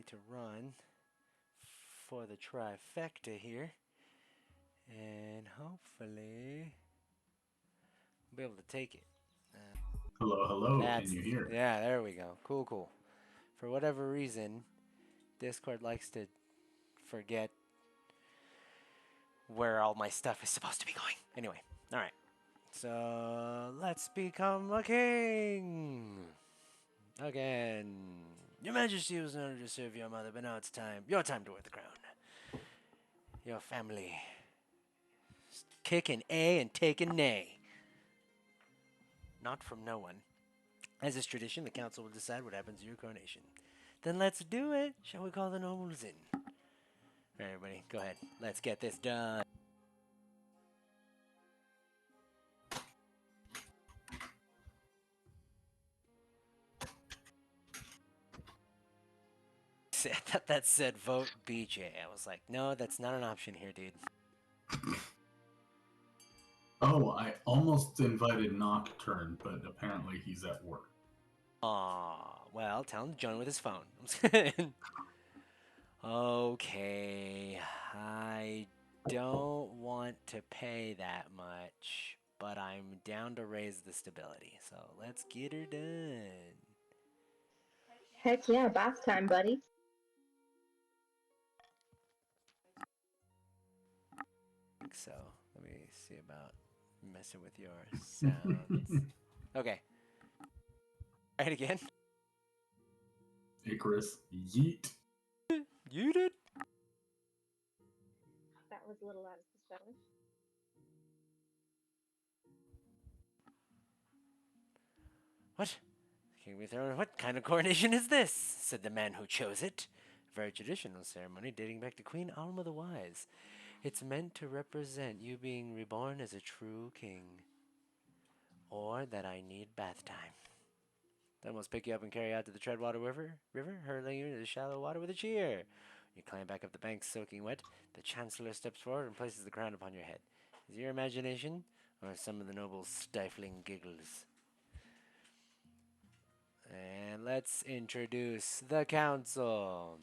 to run for the trifecta here. And hopefully we'll be able to take it. Hello, hello. Can That's, you hear? yeah, there we go. Cool, cool. For whatever reason, Discord likes to forget where all my stuff is supposed to be going. Anyway, alright. So let's become a king again. Your Majesty, it was an honor to serve your mother, but now it's time. Your time to wear the crown. Your family kicking A and taking nay. Not from no one. As is tradition, the council will decide what happens to your coronation. Then let's do it. Shall we call the nobles in? All right, everybody, go ahead. Let's get this done. I thought that said vote BJ. I was like, no, that's not an option here, dude. Oh, I almost invited Nocturne, but apparently he's at work. Aw, well, tell him to join with his phone. I'm just kidding. Okay, I don't want to pay that much, but I'm down to raise the stability. So let's get her done. Heck yeah, bath time, buddy. So let me see about messing with your sounds. Okay. Try it again. Icarus, yeet. You did? That was a little out of the zone. What? King Mikel, what kind of coronation is this? Said the man who chose it. A very traditional ceremony dating back to Queen Alma the Wise. It's meant to represent you being reborn as a true king. Or that I need bath time. Then we'll pick you up and carry you out to the Treadwater River, hurling you into the shallow water with a cheer. You climb back up the bank soaking wet. The Chancellor steps forward and places the crown upon your head. Is it your imagination, or some of the nobles' stifling giggles? And let's introduce the council.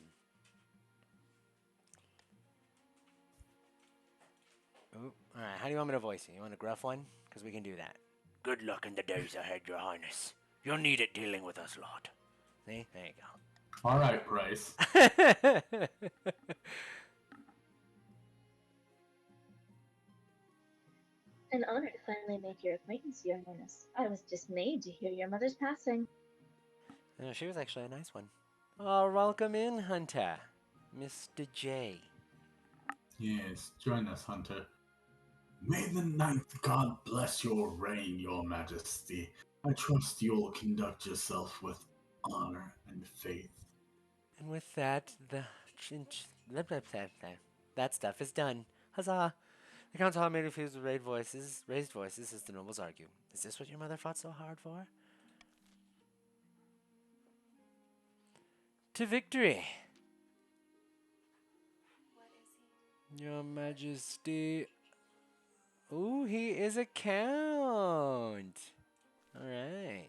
Ooh, alright, how do you want me to voice you? You want a gruff one? Because we can do that. Good luck in the days ahead, your highness. You'll need it dealing with us lot. See? There you go. All right, Bryce. An honor to finally make your acquaintance, Your Highness. I was dismayed to hear your mother's passing. No, she was actually a nice one. Oh, welcome in, Hunter. Mr. J. Yes, join us, Hunter. May the ninth god bless your reign, your majesty. I trust you'll conduct yourself with honor and faith. And with that, that stuff is done. Huzzah! The council hall made refused with raised voices as the nobles argue. Is this what your mother fought so hard for? To victory! Your Majesty. Ooh, he is a count. All right.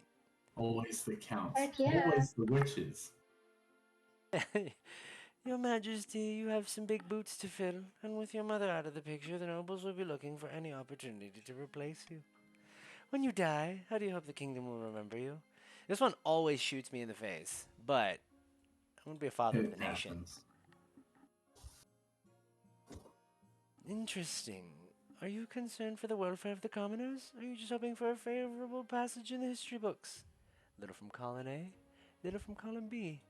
Always the counts. Heck yeah. Always the witches. Your Majesty, you have some big boots to fill, and with your mother out of the picture, the nobles will be looking for any opportunity to replace you. When you die, how do you hope the kingdom will remember you? This one always shoots me in the face, but I'm going to be a father of It the nation. happens. Interesting. Are you concerned for the welfare of the commoners? Or are you just hoping for a favorable passage in the history books? Little from column A, little from column B.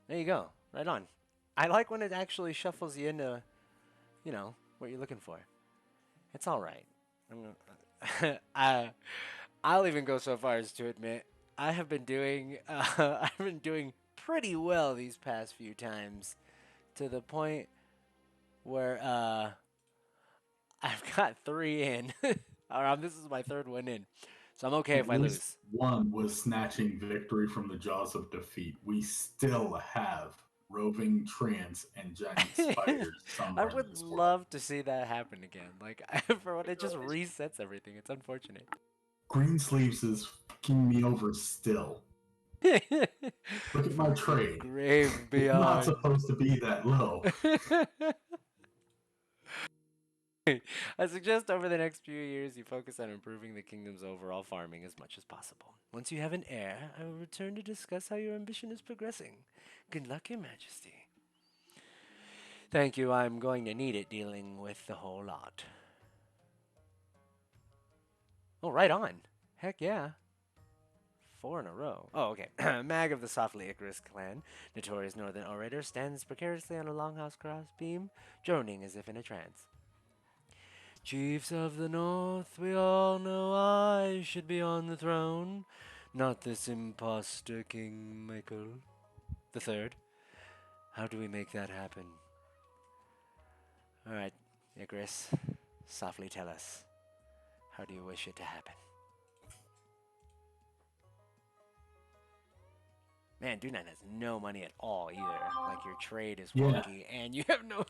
There you go. Right on. I like when it actually shuffles you into, what you're looking for. It's all right. I'll even go so far as to admit I have been doing I've been doing pretty well these past few times, to the point where I've got 3 in. This is my 3rd one in, so I'm okay At if I least lose. one was snatching victory from the jaws of defeat. We still have roving treants and giant spiders I somewhere in would this world. love to see that happen again. Like, for what, it just resets everything. It's unfortunate. Greensleeves is fucking me over still. Look at my From the trade. grave It's not beyond. supposed to be that low. I suggest over the next few years you focus on improving the kingdom's overall farming as much as possible. Once you have an heir, I will return to discuss how your ambition is progressing. Good luck, Your Majesty. Thank you, I'm going to need it dealing with the whole lot. Oh, right on. Heck yeah. 4 in a row. Oh, okay. Mag of the Softly Icarus clan, notorious northern orator, stands precariously on a longhouse crossbeam, droning as if in a trance. Chiefs of the North, we all know I should be on the throne, not this impostor King Mikel III. How do we make that happen? All right, Icarus, softly tell us. How do you wish it to happen? Man, Dunan has no money at all either. Like your trade is Yeah. wonky, and you have no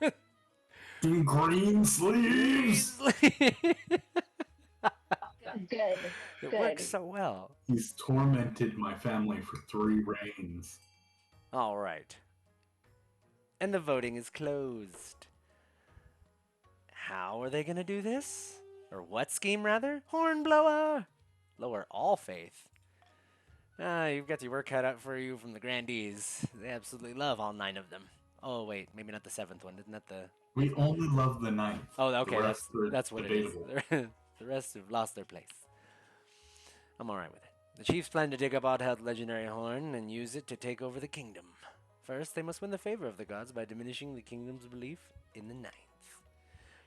In green sleeves! It Good. works Good. so well. He's tormented my family for 3 reigns. All right. And the voting is closed. How are they going to do this? Or what scheme, rather? Hornblower! Lower all faith. Ah, you've got your work cut out for you from the grandees. They absolutely love all 9 of them. Oh, wait, maybe not the 7th one. Isn't that the... We only love the ninth. Oh, The okay, rest are that's what debatable. it is. The rest have lost their place. I'm alright with it. The chiefs plan to dig up Oddhealth legendary horn and use it to take over the kingdom. First, they must win the favor of the gods by diminishing the kingdom's belief in the ninth.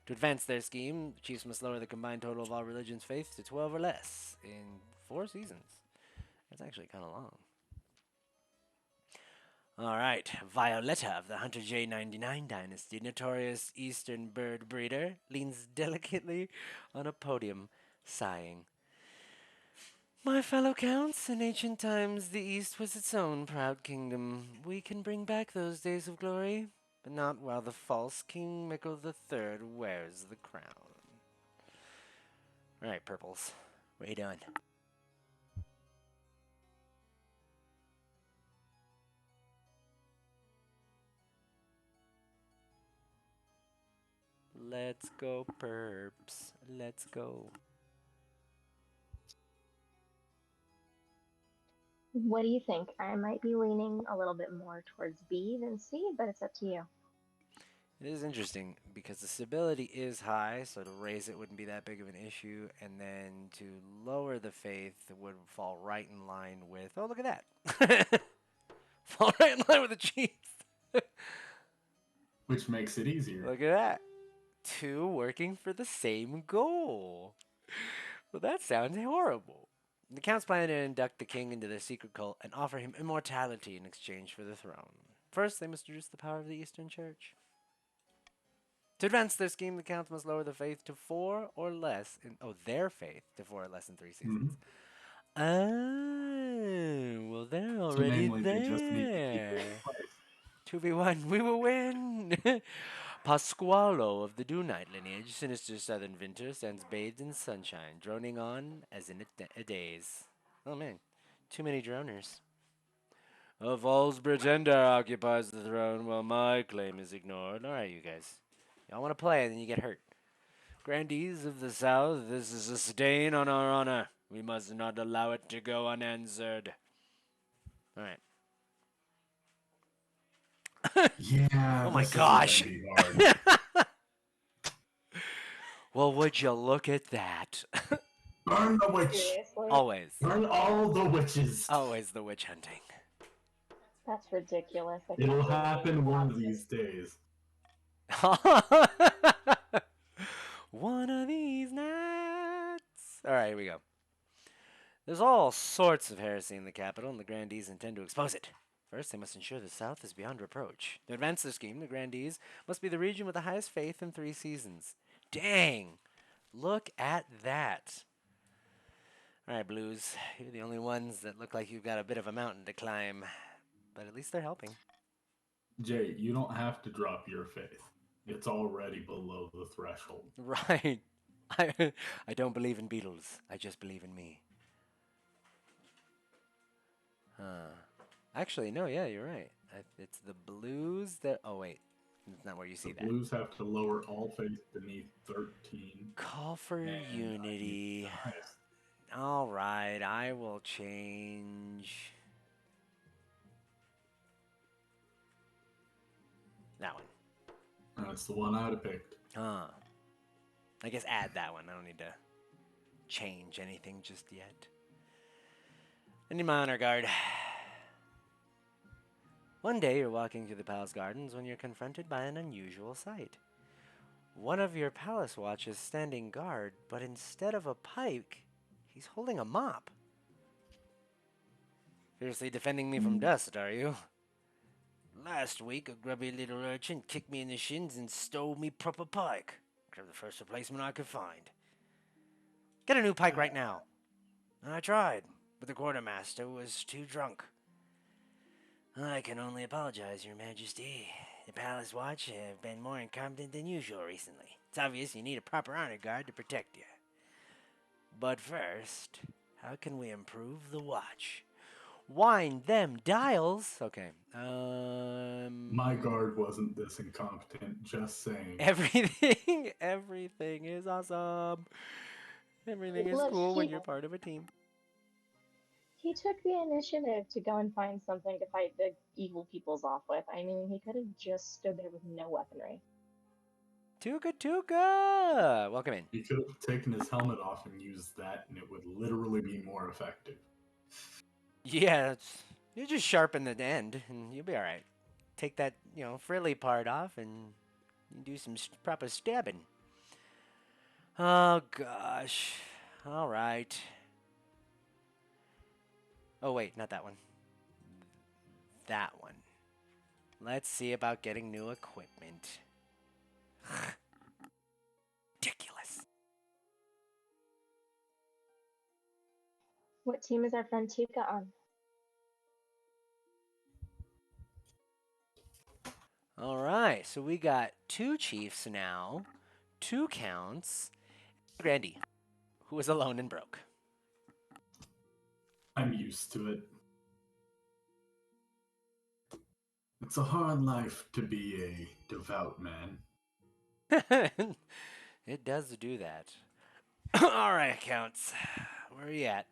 To advance their scheme, the chiefs must lower the combined total of all religions' faith to 12 or less in 4 seasons. That's actually kind of long. Alright, Violetta of the Hunter J99 dynasty, notorious eastern bird breeder, leans delicately on a podium, sighing. My fellow counts, in ancient times the East was its own proud kingdom. We can bring back those days of glory, but not while the false King Mikel III wears the crown. Alright, purples. What are you doing? Let's go, perps. Let's go. What do you think? I might be leaning a little bit more towards B than C, but it's up to you. It is interesting because the stability is high, so to raise it wouldn't be that big of an issue, and then to lower the faith would fall right in line with. Oh, look at that! Fall right in line with the Chiefs. Which makes it easier. Look at that. 2 working for the same goal. Well, that sounds horrible. The Counts plan to induct the king into their secret cult and offer him immortality in exchange for the throne. First, they must reduce the power of the Eastern Church. To advance their scheme, the Counts must lower the faith to 4 or less their faith to 4 or less in 3 seasons. Oh, well, they're So already namely, they just need to keep it in there. place. 2v1, we will win! Pasqualo of the Dunite lineage, sinister southern winter, stands bathed in sunshine, droning on as in a daze. Oh man, too many droners. A false pretender occupies the throne while my claim is ignored. Alright, you guys. Y'all want to play and then you get hurt. Grandees of the South, this is a stain on our honor. We must not allow it to go unanswered. Alright. Yeah, Oh my this is gonna gosh! be hard. Well, would you look at that? Burn the witch! Seriously? Always. Burn all the witches! Always the witch hunting. That's ridiculous. I can't It'll believe happen you one watched of these days. One of these nights. Alright, here we go. There's all sorts of heresy in the capital, and the grandees intend to expose it. First, they must ensure the South is beyond reproach. To advance their scheme, the grandees must be the region with the highest faith in 3 seasons. Dang! Look at that. Alright, Blues. You're the only ones that look like you've got a bit of a mountain to climb. But at least they're helping. Jay, you don't have to drop your faith. It's already below the threshold. Right. I don't believe in beetles. I just believe in me. Huh. Actually, no, yeah, you're right. It's the blues that. Oh, wait. That's not where you The see that. Blues have to lower all faith beneath 13, Call for and I need unity. the highest. All right, I will change that one. That's the one I'd have picked. Huh. I guess add that one. I don't need to change anything just yet. I need my honor guard. One day you're walking through the palace gardens when you're confronted by an unusual sight. One of your palace watch is standing guard, but instead of a pike, he's holding a mop. Fiercely defending me from dust, are you? Last week, a grubby little urchin kicked me in the shins and stole me proper pike. Grabbed the first replacement I could find. Get a new pike right now. I tried, but the quartermaster was too drunk. I can only apologize, Your Majesty. The Palace Watch have been more incompetent than usual recently. It's obvious you need a proper honor guard to protect you. But first, how can we improve the watch? Wind them dials. Okay. My guard wasn't this incompetent, just saying. Everything is awesome. Everything is Look, cool when you're part of a team. he took the initiative to go and find something to fight the evil peoples off with. I mean, he could have just stood there with no weaponry. Tuka Tuka! Welcome in. He could have taken his helmet off and used that, and it would literally be more effective. Yeah, you just sharpen the end, and you'll be all right. Take that, frilly part off, and you do some proper stabbing. Oh gosh. All right. Oh wait, not that one. That one. Let's see about getting new equipment. Ridiculous. What team is our friend Tuka on? All right, so we got 2 chiefs now, 2 counts, Grandy, who is alone and broke. I'm used to it. It's a hard life to be a devout man. It does do that. All right, counts. Where are you at?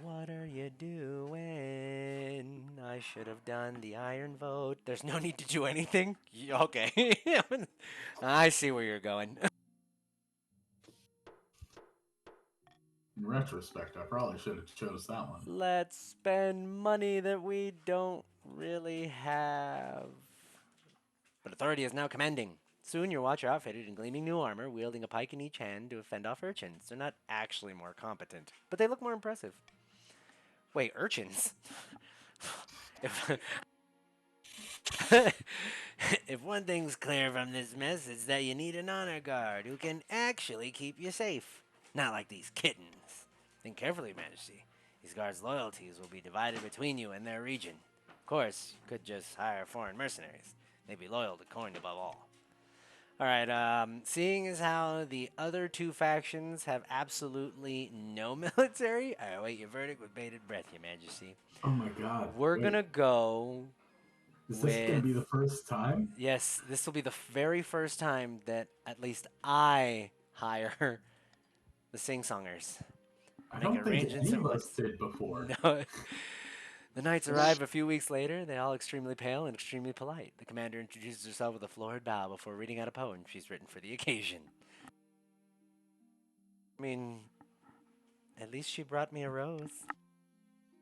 What are you doing? I should have done the iron vote. There's no need to do anything? Okay. I see where you're going. In retrospect, I probably should have chose that one. Let's spend money that we don't really have. But authority is now commanding. Soon your watch are outfitted in gleaming new armor, wielding a pike in each hand to fend off urchins. They're not actually more competent, but they look more impressive. Wait, urchins? if, if one thing's clear from this mess, it's that you need an honor guard who can actually keep you safe. Not like these kittens. Think carefully, Majesty. These guards' loyalties will be divided between you and their region. Of course, you could just hire foreign mercenaries. They'd be loyal to coin above all. All right, seeing as how the other 2 factions have absolutely no military, I await your verdict with bated breath, Your Majesty. Oh my god. We're wait, going to go Is this going to with. be the first time? Yes, this will be the very first time that at least I hire the sing-songers. I Make don't think arrangements any at of us once. did before. No. The knights arrive a few weeks later. They all extremely pale and extremely polite. The commander introduces herself with a florid bow before reading out a poem she's written for the occasion. I mean, at least she brought me a rose.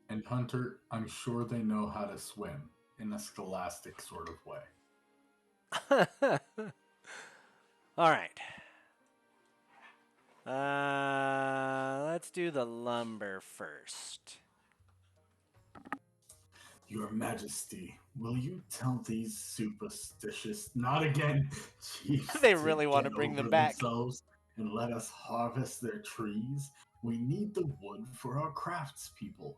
And Hunter, I'm sure they know how to swim in a scholastic sort of way. All right. Let's do the lumber first. Your Majesty, will you tell these superstitious, not again, chiefs They to really want get to bring them over back. themselves and let us harvest their trees? We need the wood for our craftspeople.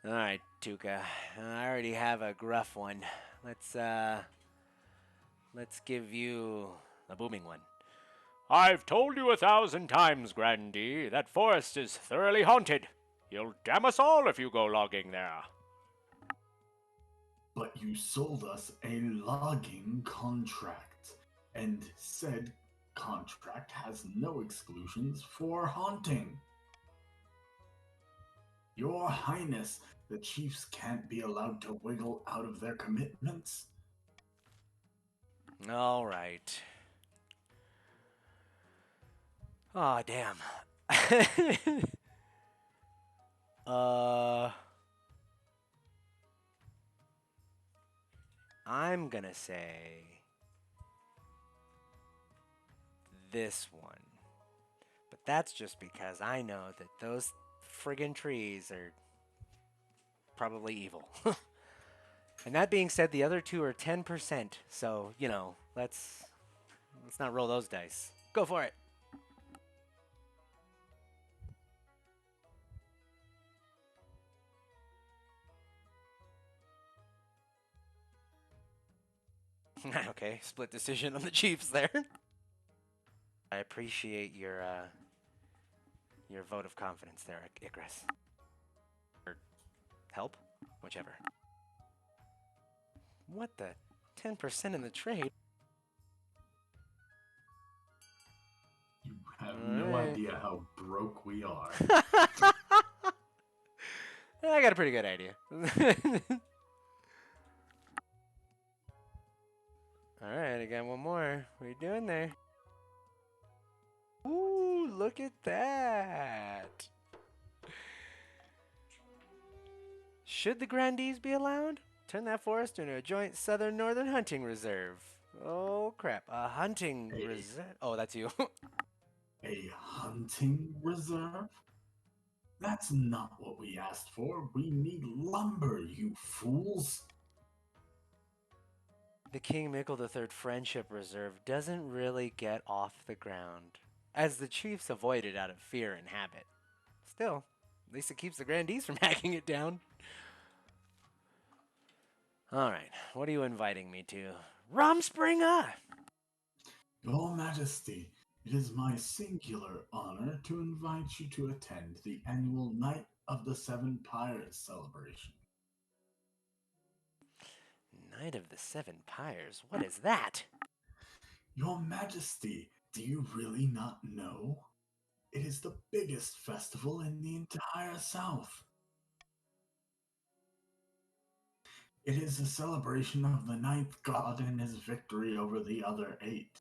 All right, Tuka. I already have a gruff one. Let's give you a booming one. I've told you 1,000 times, Grandee, that forest is thoroughly haunted. You'll damn us all if you go logging there. But you sold us a logging contract, and said contract has no exclusions for haunting. Your Highness, the chiefs can't be allowed to wiggle out of their commitments. All right. Aw, damn. uh, I'm gonna say this one. But that's just because I know that those friggin' trees are probably evil. And that being said, the other two are 10%, so, let's not roll those dice. Go for it. Okay, split decision on the Chiefs there. I appreciate your vote of confidence there, Icarus. Or help? Whichever. What the? 10% in the trade? You have no idea how broke we are. I got a pretty good idea. Alright, I got one more. What are you doing there? Ooh, look at that. Should the grandees be allowed? Turn that forest into a joint southern northern hunting reserve. Oh crap, a hunting reserve. Oh, that's you. A hunting reserve? That's not what we asked for. We need lumber, you fools. The King Mikel III Friendship Reserve doesn't really get off the ground, as the chiefs avoid it out of fear and habit. Still, at least it keeps the grandees from hacking it down. Alright, what are you inviting me to? Rumspringa! Your Majesty, it is my singular honor to invite you to attend the annual Night of the Seven Pyres celebration. Night of the Seven Pyres? What is that? Your Majesty, do you really not know? It is the biggest festival in the entire South. It is a celebration of the ninth god and his victory over the other eight.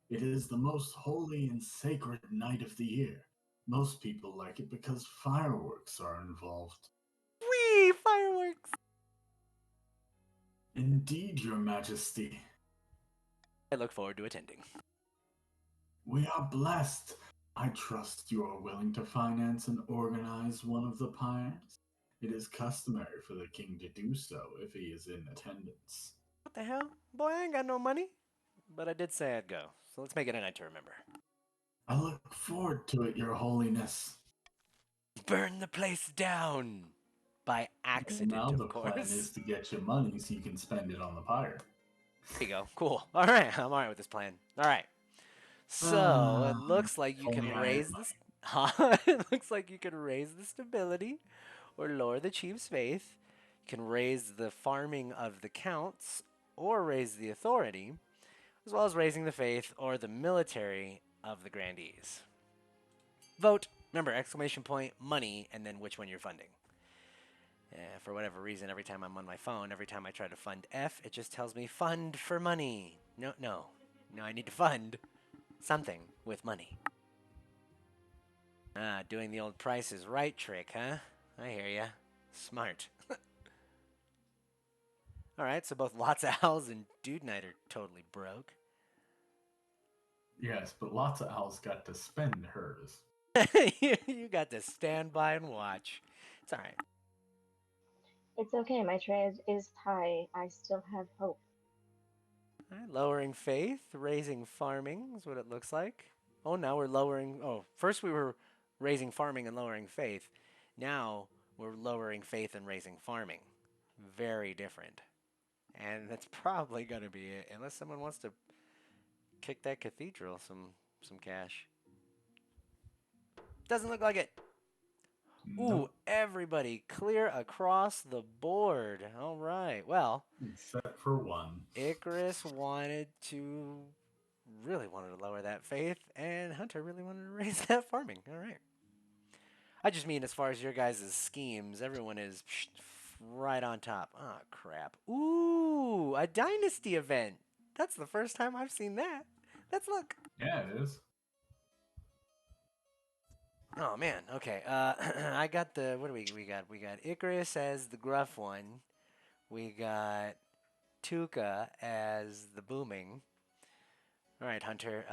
It is the most holy and sacred night of the year. Most people like it because fireworks are involved. Whee! Fireworks! Indeed, Your Majesty. I look forward to attending. We are blessed. I trust you are willing to finance and organize one of the pyres. It is customary for the king to do so if he is in attendance. What the hell? Boy, I ain't got no money. But I did say I'd go, so let's make it a night to remember. I look forward to it, Your Holiness. Burn the place down! By accident, Now of the plan course. is to get you money so you can spend it on the pyre. There you go. Cool. Alright, I'm alright with this plan. Alright. So, it looks like you can raise this. It looks like you can raise the stability or lower the chief's faith. You can raise the farming of the counts or raise the authority, as well as raising the faith or the military of the grandees. Vote. Remember, exclamation point, money, and then which one you're funding. For whatever reason, every time I'm on my phone, every time I try to fund F, it just tells me fund for money. No, I need to fund something with money. Ah, doing the old Price is Right trick, huh? I hear ya. Smart. Alright, so both Lots of Owls and Dude Night are totally broke. Yes, but lots of owls got to spend hers. You got to stand by and watch. It's alright. It's okay, my trade is high. I still have hope. Alright, lowering faith, raising farming is what it looks like. Oh, now we're lowering. Oh, first we were raising farming and lowering faith. Now we're lowering faith and raising farming. Very different. And that's probably going to be it, unless someone wants to kick that cathedral some some cash. Doesn't look like it. Ooh, Nope. everybody clear across the board. All right. Well, Except for one. Icarus really wanted to lower that faith, and Hunter really wanted to raise that farming. All right. I just mean as far as your guys' schemes, everyone is right on top. Oh, crap. Ooh, a dynasty event. That's the first time I've seen that. Let's look. Yeah, it is. Oh man. Okay. I got the. What do we got? We got Icarus as the gruff one. We got Tuca as the booming. All right, Hunter.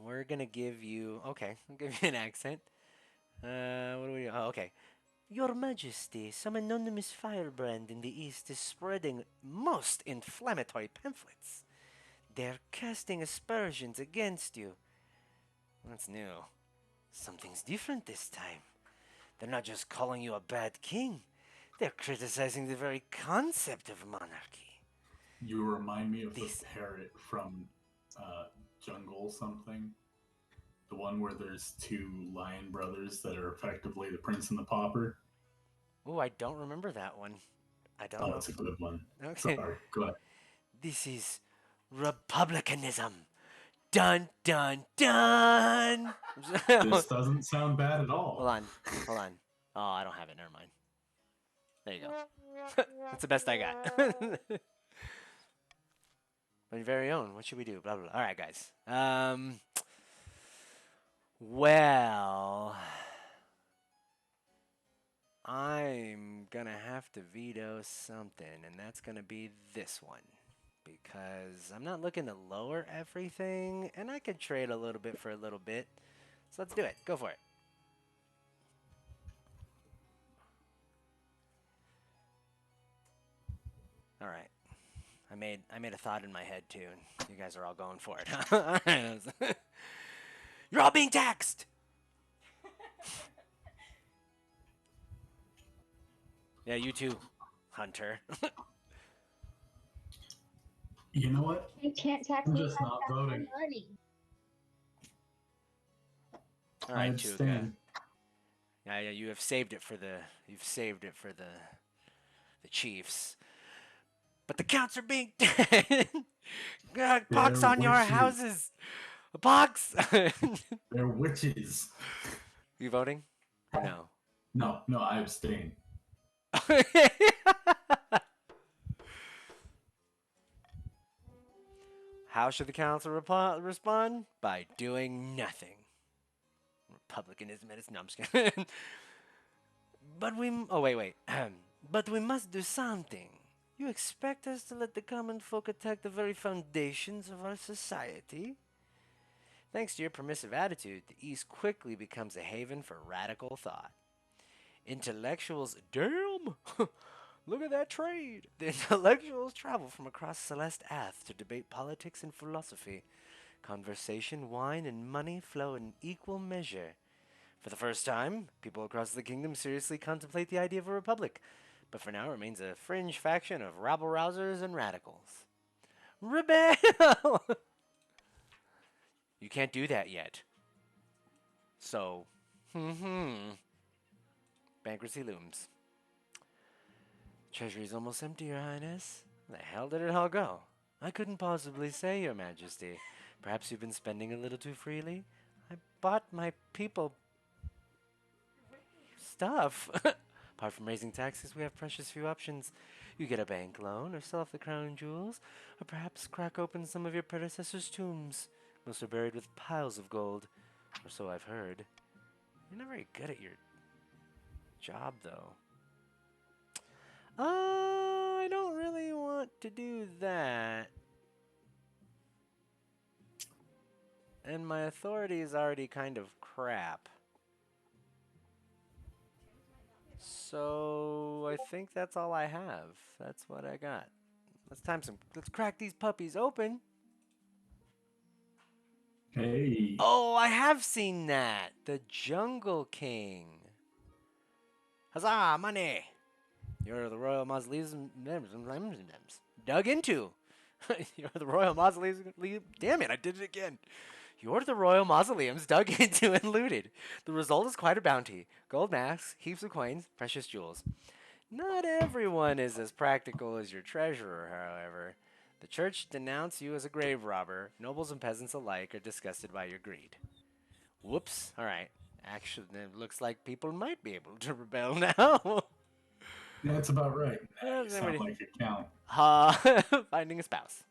We're gonna give you. Okay, I'll give you an accent. What do we do? Oh, okay. Your Majesty, some anonymous firebrand in the east is spreading most inflammatory pamphlets. They're casting aspersions against you. That's new. Something's different this time. They're not just calling you a bad king, they're criticizing the very concept of monarchy. You remind me of the This. parrot from Jungle something. The one where there's two lion brothers that are effectively the prince and the pauper. Oh, I don't remember that one. I don't Oh, know. it's a good one. Okay. Sorry, go ahead. This is republicanism. Dun dun dun. This doesn't sound bad at all. Hold on. Hold on. Oh, I don't have it. Never mind. There you go. That's the best I got. My very own. What should we do? Blah blah blah. All right, guys. Well, I'm gonna have to veto something, and that's gonna be this one. Because I'm not looking to lower everything, and I could trade a little bit for a little bit. So let's do it. Go for it. All right. I made a thought in my head too, and you guys are all going for it. All right. You're all being taxed. Yeah, you too, Hunter. You know what? You can't tax I'm me just if not I've got voting. my money. All I right, Tuca. abstain. Yeah, you have saved it for the Chiefs. But the counts are being God, pox They're on your witches. houses. Pox. They're witches. You voting? Or no? No, no, I abstain. How should the council respond? By doing nothing. Republicanism at its. No, I'm just kidding. But we. Oh, wait. But we must do something. You expect us to let the common folk attack the very foundations of our society? Thanks to your permissive attitude, the East quickly becomes a haven for radical thought. Intellectuals. Damn! Look at that trade! The intellectuals travel from across Celest Ath to debate politics and philosophy. Conversation, wine, and money flow in equal measure. For the first time, people across the kingdom seriously contemplate the idea of a republic, but for now remains a fringe faction of rabble-rousers and radicals. Rebel! You can't do that yet. So, bankruptcy looms. Treasury's almost empty, Your Highness. Where the hell did it all go? I couldn't possibly say, Your Majesty. Perhaps you've been spending a little too freely? I bought my people stuff. Apart from raising taxes, we have precious few options. You get a bank loan, or sell off the crown jewels, or perhaps crack open some of your predecessors' tombs. Most are buried with piles of gold, or so I've heard. You're not very good at your job, though. I don't really want to do that. And my authority is already kind of crap. So I think that's all I have. That's what I got. Let's crack these puppies open. Hey. Oh, I have seen that. The Jungle King. Huzzah, money. You're the royal mausoleum dug into. You're the royal mausoleums. Damn it, I did it again. You're the royal mausoleums dug into and looted. The result is quite a bounty: gold masks, heaps of coins, precious jewels. Not everyone is as practical as your treasurer, however. The church denounce you as a grave robber. Nobles and peasants alike are disgusted by your greed. Whoops. All right. Actually, it looks like people might be able to rebel now. That's about right. Nah, you sound Somebody. like a count. Finding a spouse.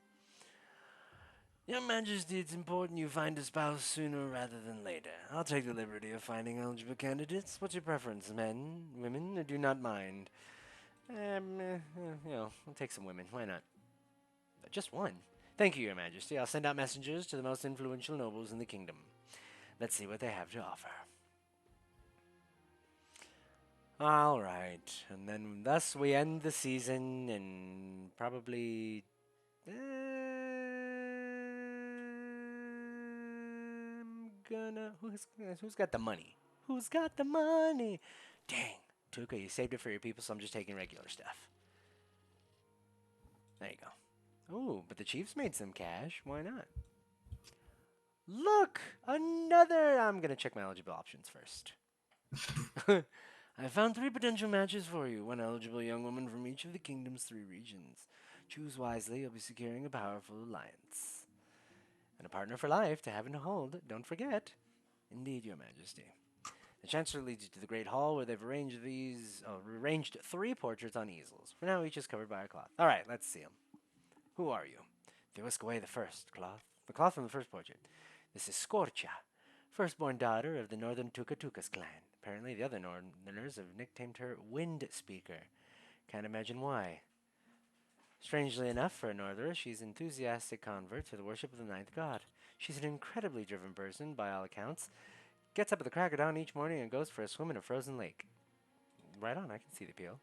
Your Majesty, it's important you find a spouse sooner rather than later. I'll take the liberty of finding eligible candidates. What's your preference, men, women? I do not mind. I'll take some women. Why not? Just one. Thank you, Your Majesty. I'll send out messengers to the most influential nobles in the kingdom. Let's see what they have to offer. All right, and then thus we end the season and probably. I'm gonna. Who's got the money? Who's got the money? Dang, Tuka, you saved it for your people, so I'm just taking regular stuff. There you go. Ooh, but the Chiefs made some cash. Why not? Look, another. I'm gonna check my eligible options first. I found 3 potential matches for you. 1 eligible young woman from each of the kingdom's 3 regions. Choose wisely. You'll be securing a powerful alliance. And a partner for life to have and to hold. Don't forget. Indeed, Your Majesty. The Chancellor leads you to the Great Hall where they've arranged 3 portraits on easels. For now, each is covered by a cloth. All right, let's see them. Who are you? They whisk away the first cloth. The cloth from the first portrait. This is Scorcha, firstborn daughter of the northern Tukatukas clan. Apparently, the other northerners have nicknamed her Wind Speaker. Can't imagine why. Strangely enough, for a norther, she's an enthusiastic convert to the worship of the ninth god. She's an incredibly driven person, by all accounts. Gets up at the crack of dawn each morning and goes for a swim in a frozen lake. Right on, I can see the appeal.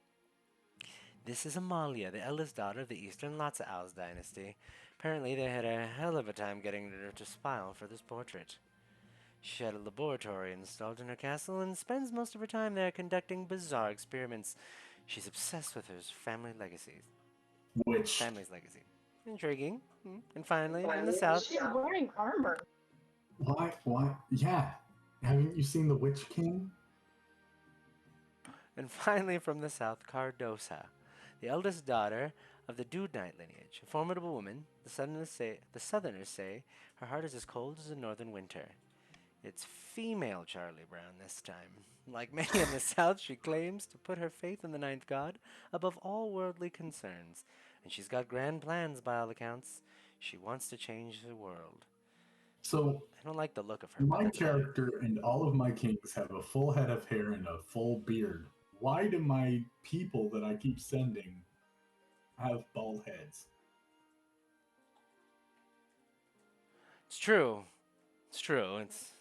This is Amalia, the eldest daughter of the Eastern Lhasa dynasty. Apparently, they had a hell of a time getting her to smile for this portrait. She had a laboratory installed in her castle and spends most of her time there conducting bizarre experiments. She's obsessed with her Which, family's legacy. Intriguing. And finally, from the south. She's wearing armor. why? Yeah. Haven't you seen The Witch King? And finally, from the south, Cardosa, the eldest daughter of the Dude Knight lineage. A formidable woman, the Southerners say her heart is as cold as a northern winter. It's female Charlie Brown this time. Like many in the South, she claims to put her faith in the ninth god above all worldly concerns. And she's got grand plans by all accounts. She wants to change the world. So, I don't like the look of her, but my that's okay. character and all of my kings have a full head of hair and a full beard. Why do my people that I keep sending have bald heads? It's true. It's true. It's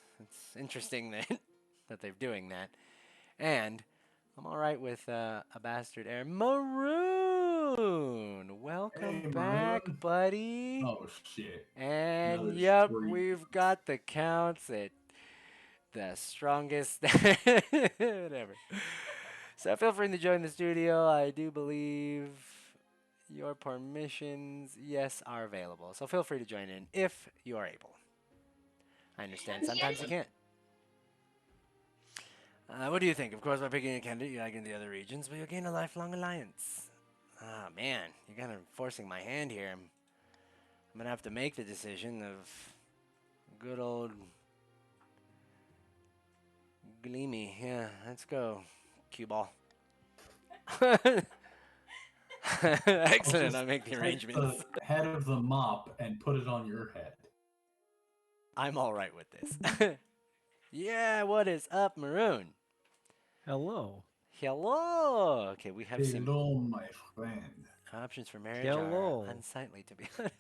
interesting that that they're doing that. And I'm all right with a bastard heir. Maroon! Welcome Hey, back, Maroon. buddy. Oh, shit. And Another yep, streak. we've got the counts at the strongest. Whatever. So feel free to join the studio. I do believe your permissions, yes, are available. So feel free to join in if you are able. I understand sometimes you can't. What do you think? Of course, by picking a candidate, you like in the other regions, but you'll gain a lifelong alliance. Ah, man, you're kind of forcing my hand here. I'm gonna have to make the decision of good old Gleamy. Yeah, let's go, cue ball. I'll Excellent. just I'll make the take the arrangements. head of the mop and put it on your head. I'm all right with this. Yeah, what is up, Maroon? Hello. Hello. Okay, we have some Hello, my friend. options for marriage are Hello. unsightly, to be honest.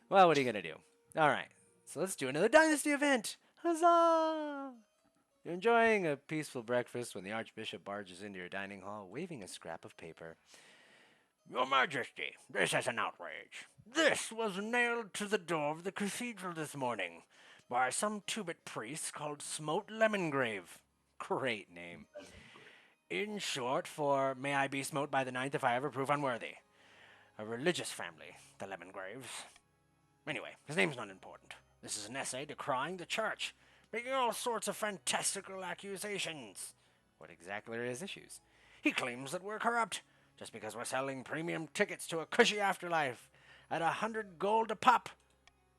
Well, what are you gonna do? All right, so let's do another dynasty event. Huzzah! You're enjoying a peaceful breakfast when the Archbishop barges into your dining hall, waving a scrap of paper. Your Majesty, this is an outrage. This was nailed to the door of the cathedral this morning by some two-bit priest called Smote Lemongrave. Great name. In short, for may I be smote by the ninth if I ever prove unworthy. A religious family, the Lemongraves. Anyway, his name's not important. This is an essay decrying the church, making all sorts of fantastical accusations. What exactly are his issues? He claims that we're corrupt, just because we're selling premium tickets to a cushy afterlife at 100 gold a pop.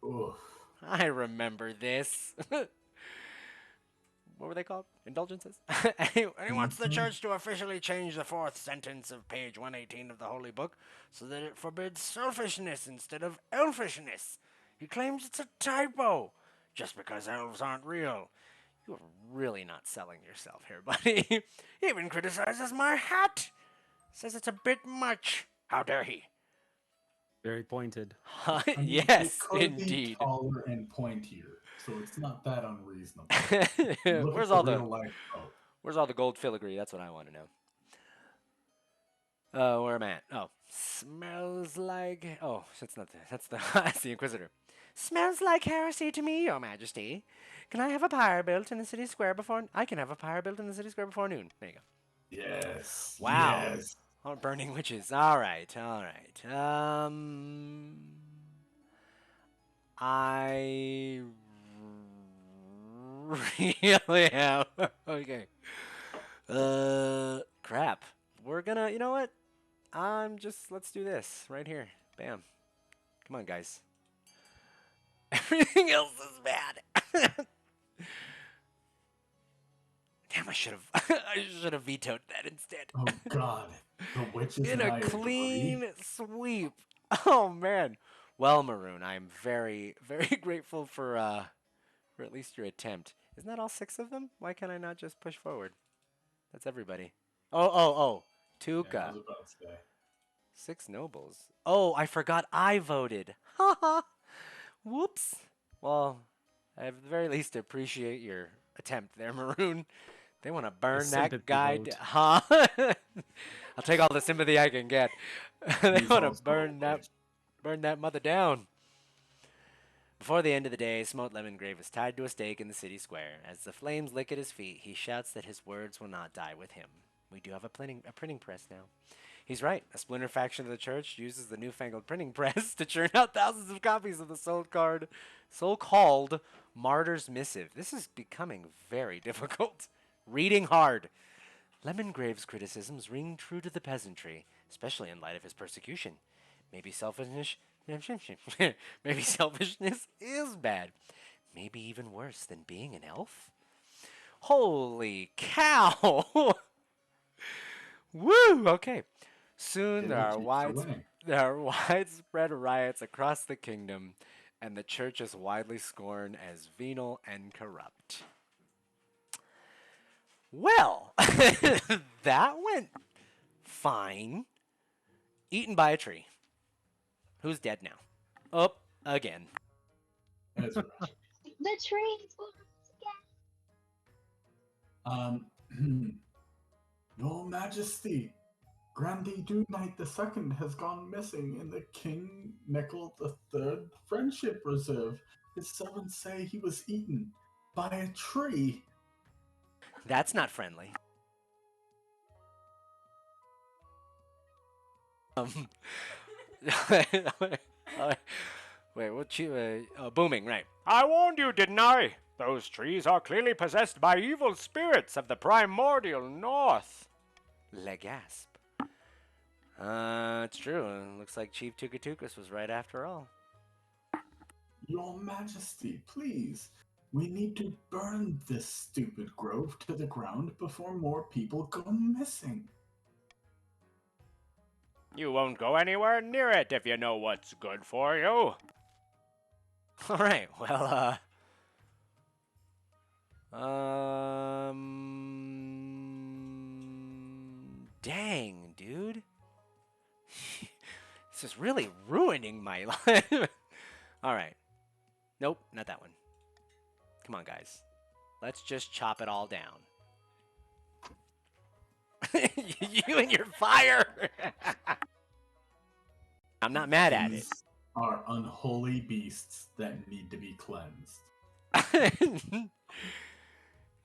Oof. I remember this. What were they called? Indulgences? And he wants the church to officially change the fourth sentence of page 118 of the Holy Book so that it forbids selfishness instead of elfishness. He claims it's a typo, just because elves aren't real. You're really not selling yourself here, buddy. He even criticizes my hat. Says it's a bit much. How dare he? Very pointed. I mean, Yes, it could be indeed. taller and pointier, so it's not that unreasonable. Look at Where's the all the real life quote. Where's all the gold filigree? That's what I want to know. Where am I at? Oh, smells like. Oh, that's not the. That's the. That's the Inquisitor. Smells like heresy to me, Your Majesty. Can I have a pyre built in the city square before? I can have a pyre built in the city square before noon. There you go. Yes. Wow. Yes. Oh, burning witches. All right. All right. I really am. Okay. Crap. We're gonna. You know what? Let's do this right here. Bam. Come on, guys. Everything else is bad. Damn, I should have. I should have vetoed that instead. Oh God. The witches In and a I agree. clean sweep. Oh man. Well, Maroon, I'm very, very grateful for at least your attempt. Isn't that all 6 of them? Why can't I not just push forward? That's everybody. Oh. Yeah, I Tuca. was about to say. 6 nobles. Oh, I forgot I voted. Haha. Whoops. Well, I at the very least appreciate your attempt there, Maroon. They want to burn that sympathy guy vote. huh? I'll take all the sympathy I can get. They He's want to also a witch. burn that mother down. Before the end of the day, Smote Lemongrave is tied to a stake in the city square. As the flames lick at his feet, he shouts that his words will not die with him. We do have a printing press now. He's right. A splinter faction of the church uses the newfangled printing press to churn out thousands of copies of the so-called Martyr's Missive. This is becoming very difficult. Reading hard. Lemongrave's criticisms ring true to the peasantry, especially in light of his persecution. Maybe selfishness maybe selfishness is bad. Maybe even worse than being an elf? Holy cow! Woo! Okay. Soon Yeah, Chiefs are winning. there are widespread riots across the kingdom, and the church is widely scorned as venal and corrupt. Well, that went fine. Eaten by a tree. Who's dead now? Up again. That's right. The trains will rise Um, Your Majesty, Grandee Knight II has gone missing in the King Mikel III Friendship Reserve. His servants say he was eaten by a tree. That's not friendly. Um, wait, what you? Booming, right? I warned you, didn't I? Those trees are clearly possessed by evil spirits of the primordial north. Legasp. It's true. Looks like Chief Tukatukas was right after all. Your Majesty, please. We need to burn this stupid grove to the ground before more people go missing. You won't go anywhere near it if you know what's good for you. All right. Well, dang, dude. This is really ruining my life. All right. Nope, not that one. Come on, guys. Let's just chop it all down. You and your fire. I'm not mad at it. These are unholy beasts that need to be cleansed.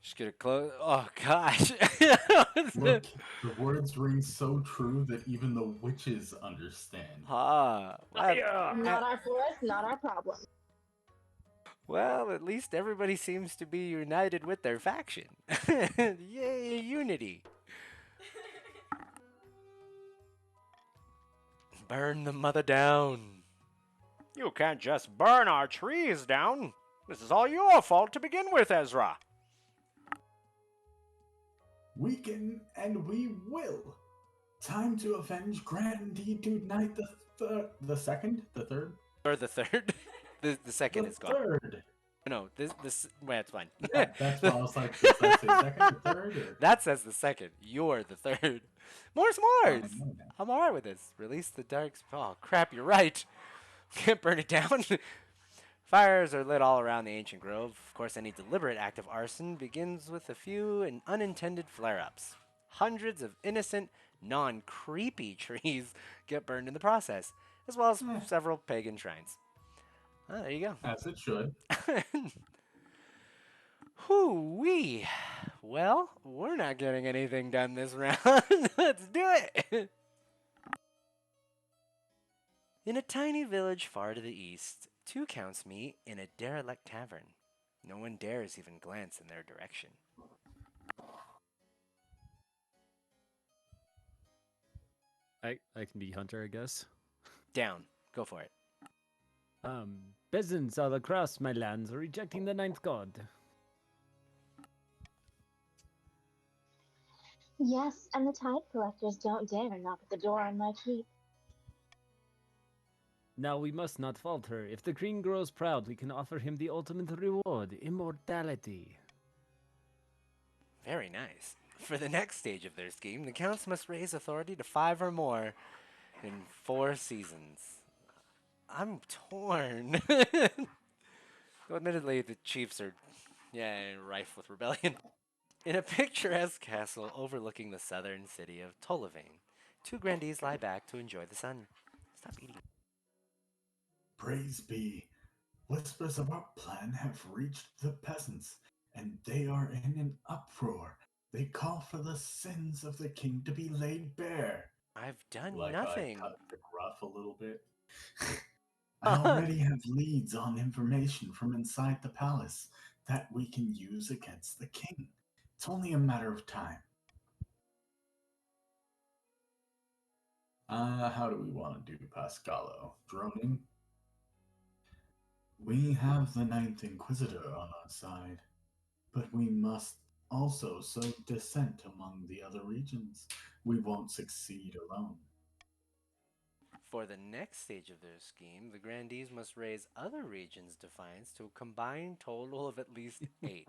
Just get it close. Oh gosh. Look, the words ring so true that even the witches understand. Well, Yeah. Not our forest, not our problem. well, at least everybody seems to be united with their faction. Yay, unity. Burn the mother down. You can't just burn our trees down. This is all your fault to begin with, Ezra. We can and we will. Time to avenge Grandee Dude Knight the second, the third, Or the third. The second the is gone. third. No, this. Well, it's fine. Yeah, that's why I was like, does that say second or third or? That says the second. You're the third. More I s'mores. know that. I'm alright with this. Release the dark. Oh crap! You're right. Can't burn it down. Fires are lit all around the ancient grove. Of course, any deliberate act of arson begins with a few and unintended flare-ups. Hundreds of innocent, non-creepy trees get burned in the process, as well as Eh, several pagan shrines. Ah, there you as it should. go. Whoo-wee. Well, we're not getting anything done this round. Let's do it. In a tiny village far to the east, two counts meet in a derelict tavern. No one dares even glance in their direction. I can be Hunter, I guess. Down. Go for it. Peasants all across my lands are rejecting the ninth god. Yes, and the tide collectors don't dare knock at the door on my keep. Now we must not falter. If the king grows proud, we can offer him the ultimate reward, immortality. Very nice. For the next stage of their scheme, the counts must raise authority to 5 or more in 4 seasons. I'm torn. Though admittedly, the chiefs are, rife with rebellion. In a picturesque castle overlooking the southern city of Tollevane, two grandees lie back to enjoy the sun. Stop eating. Praise be. Whispers of our plan have reached the peasants, and they are in an uproar. They call for the sins of the king to be laid bare. I've done Like I nothing. cut the gruff a little bit. I already have leads on information from inside the palace that we can use against the king. It's only a matter of time. How do we want to do Pascalo? Droning? We have the Ninth Inquisitor on our side, but we must also sow dissent among the other regions. We won't succeed alone. For the next stage of their scheme, the grandees must raise other regions' defiance to a combined total of at least 8.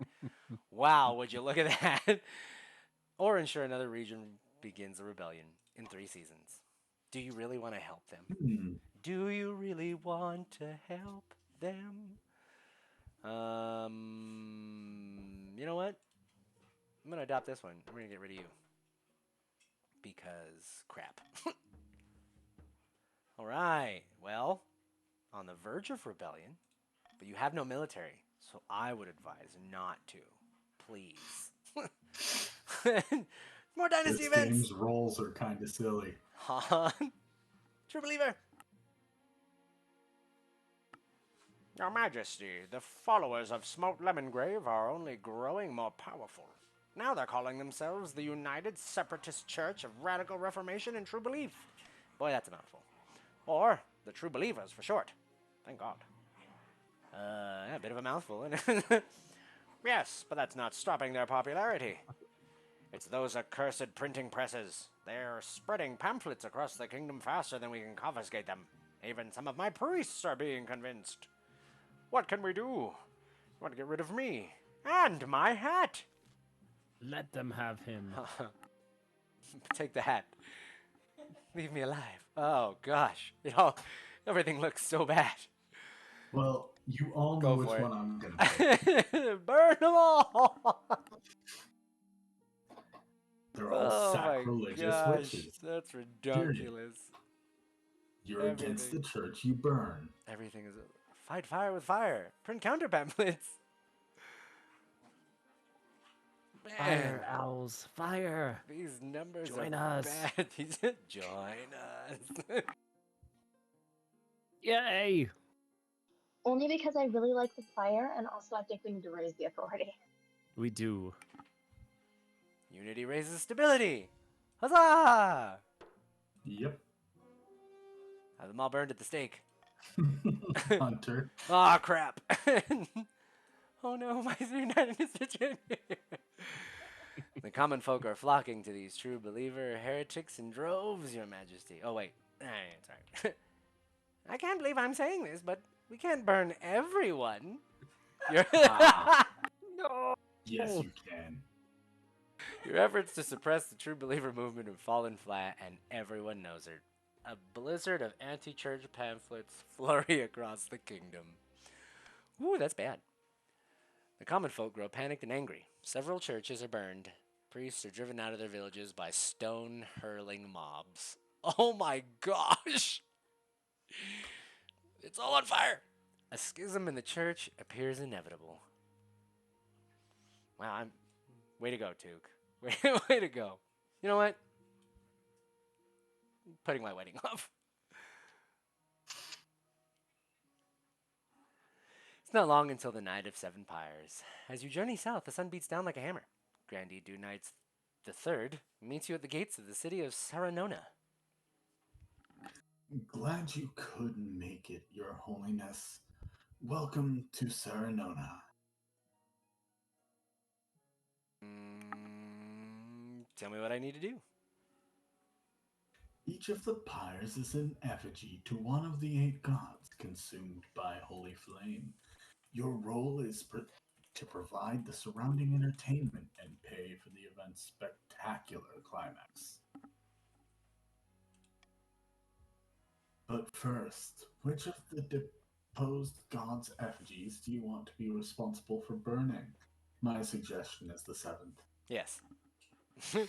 Wow, would you look at that? Or ensure another region begins a rebellion in 3 seasons. Do you really want to help them? Hmm. Do you really want to help them? You know what? I'm gonna adopt this one. I'm gonna get rid of you. Because crap. Alright, well, on the verge of rebellion, but you have no military, so I would advise not to. Please. More dynasty This events! game's roles are kind of silly. Han. True believer. Your Majesty, the followers of Smote Lemongrave are only growing more powerful. Now they're calling themselves the United Separatist Church of Radical Reformation and True Belief. Boy, that's a mouthful. Or the True Believers for short. Thank God. Yeah, a bit of a mouthful. Yes, but that's not stopping their popularity. It's those accursed printing presses. They're spreading pamphlets across the kingdom faster than we can confiscate them. Even some of my priests are being convinced. What can we do? You want to get rid of me? And my hat! Let them have him. Take the hat. Leave me alive. Oh, gosh. Everything looks so bad. Well, you all know Go which for one I'm gonna pick. it. Burn them all! They're all Oh my sacrilegious gosh. witches. That's Period. ridiculous. You're against the Everything. church, you burn. Everything is fight fire with fire. Print counter pamphlets. Fire, Man, owls, fire! these numbers Join are us. bad. He said, join us. Yay! Only because I really like the fire, and also I think we need to raise the authority. We do. Unity raises stability. Huzzah! Yep. Have them all burned at the stake. Hunter. Ah, crap. Oh no, why is there not an institution? The common folk are flocking to these true believer heretics in droves, your majesty. Oh, wait. Sorry. I can't believe I'm saying this, but we can't burn everyone. Ah, No! yes, you can. Your efforts to suppress the true believer movement have fallen flat, and everyone knows it. A blizzard of anti-church pamphlets flurry across the kingdom. Ooh, that's bad. The common folk grow panicked and angry. Several churches are burned. Priests are driven out of their villages by stone-hurling mobs. Oh my gosh! It's all on fire! A schism in the church appears inevitable. Wow, I'm... Way to go, Took. Way to go. You know what? I'm putting my wedding off. It's not long until the night of Seven Pyres. As you journey south, the sun beats down like a hammer. Grandee Do Knights III meets you at the gates of the city of Saranona. Glad you could make it, Your Holiness. Welcome to Saranona. Tell me what I need to do. Each of the pyres is an effigy to one of the 8 gods consumed by holy flame. Your role is to provide the surrounding entertainment and pay for the event's spectacular climax. But first, which of the deposed gods' effigies do you want to be responsible for burning? My suggestion is the 7th. Yes. An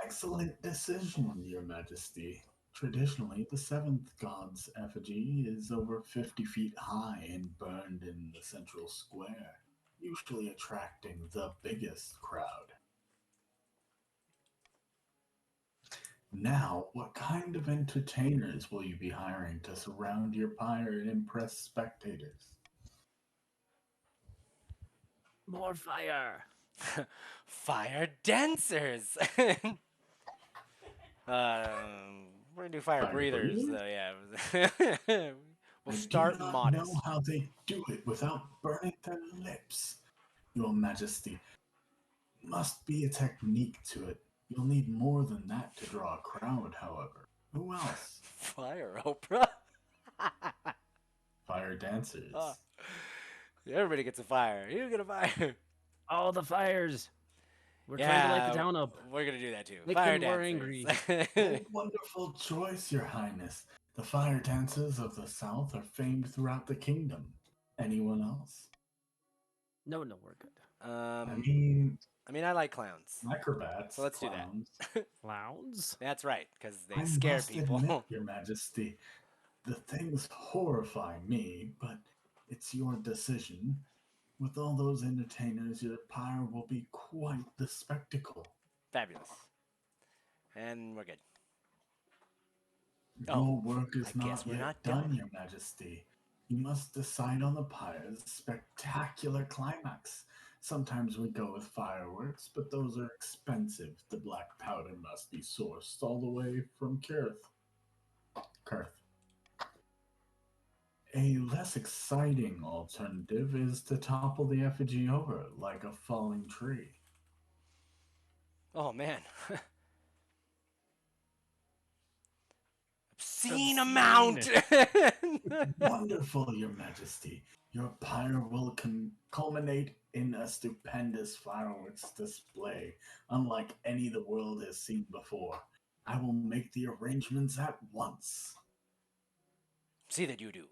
excellent decision, Your Majesty. Traditionally, the 7th god's effigy is over 50 feet high and burned in the central square, usually attracting the biggest crowd. Now, what kind of entertainers will you be hiring to surround your pyre and impress spectators? More fire! Fire dancers! We're gonna do fire, Fire breathers, breathers? though, yeah. We'll I do start not know modest. how they do it without burning their lips. Your Majesty, must be a technique to it. You'll need more than that to draw a crowd, however. Who else? Fire opera? Fire dancers. Oh, everybody gets a fire. You get a fire. All the fires! We're trying to light the Yeah, town up. we're gonna do that too. Make Fire them more dancers. angry. A wonderful choice, Your Highness. The fire dancers of the South are famed throughout the kingdom. Anyone else? No, we're good. I um, mean, I like clowns, acrobats, so let's do clowns. that. Clowns? That's right, because they I scare must people. admit, Your Majesty, the things horrify me, but it's your decision. With all those entertainers, your pyre will be quite the spectacle. Fabulous. And we're good. Your Oh, work I is guess not we're yet not done, done. Your Majesty. You must decide on the pyre's spectacular climax. Sometimes we go with fireworks, but those are expensive. The black powder must be sourced all the way from Kurth. A less exciting alternative is to topple the effigy over like a falling tree. Oh man. Obscene amount. Wonderful, Your Majesty. Your pyre will culminate in a stupendous fireworks display, unlike any the world has seen before. I will make the arrangements at once. See that you do.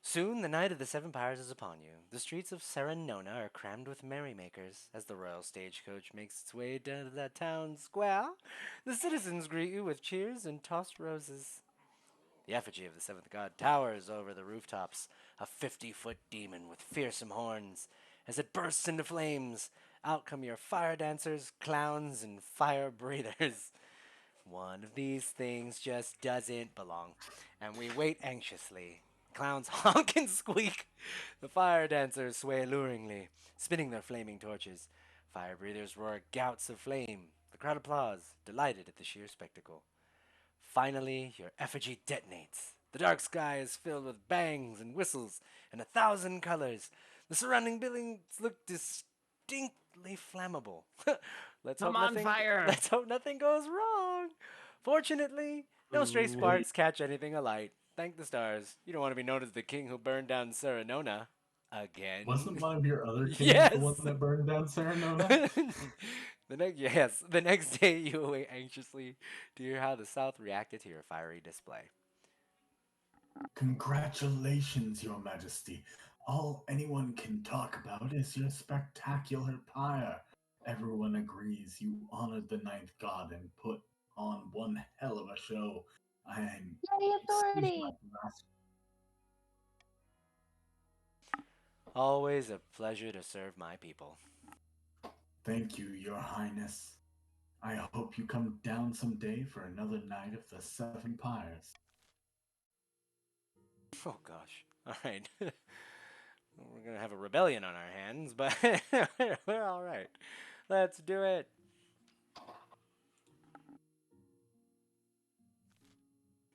Soon the night of the Seven Pyres is upon you. The streets of Saranona are crammed with merrymakers as the royal stagecoach makes its way down to the town square. The citizens greet you with cheers and tossed roses. The effigy of the seventh god towers over the rooftops, a 50-foot demon with fearsome horns. As it bursts into flames, Out come your fire dancers, clowns, and fire breathers. One of these things just doesn't belong. And we wait anxiously. Clowns honk and squeak. The fire dancers sway alluringly, spinning their flaming torches. Fire breathers roar gouts of flame. The crowd applauds, delighted at the sheer spectacle. Finally, your effigy detonates. The dark sky is filled with bangs and whistles and 1,000 colors. The surrounding buildings look distinctly flammable. let's I'm hope on nothing. fire! Let's hope nothing goes wrong. Fortunately, no stray Wait, sparks catch anything alight. Thank the stars. You don't want to be known as the king who burned down Serenona again. wasn't one of your other kings the yes. one that burned down Serenona? The next day you await anxiously to hear how the South reacted to your fiery display. Congratulations, Your Majesty. All anyone can talk about is your spectacular pyre. Everyone agrees you honored the ninth god and put on one hell of a show. I'm Yay, excuse my authority! last. Always a pleasure to serve my people. Thank you, Your Highness. I hope you come down someday for another night of the Seven Pyres. Oh gosh. All right. We're gonna have a rebellion on our hands, but we're all right. Let's do it.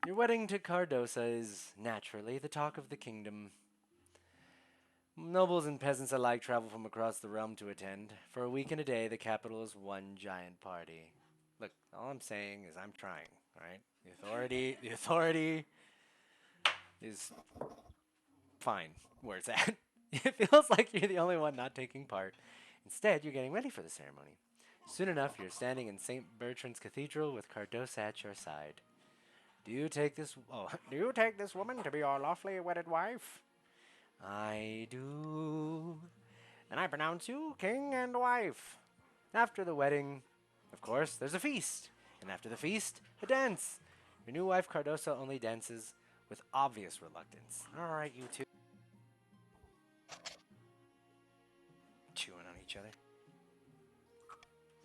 Your wedding to Cardosa is naturally the talk of the kingdom. Nobles and peasants alike travel from across the realm to attend. For a week and a day, the capital is one giant party. Look, all I'm saying is I'm trying, alright? The authority is fine where it's at. It feels like you're the only one not taking part. Instead, you're getting ready for the ceremony. Soon enough, you're standing in St. Bertrand's Cathedral with Cardosa at your side. Do you take this woman to be your lawfully wedded wife? I do. And I pronounce you king and wife. After the wedding, of course, there's a feast. And after the feast, a dance. Your new wife Cardosa only dances with obvious reluctance. Alright, you two. Chewing on each other.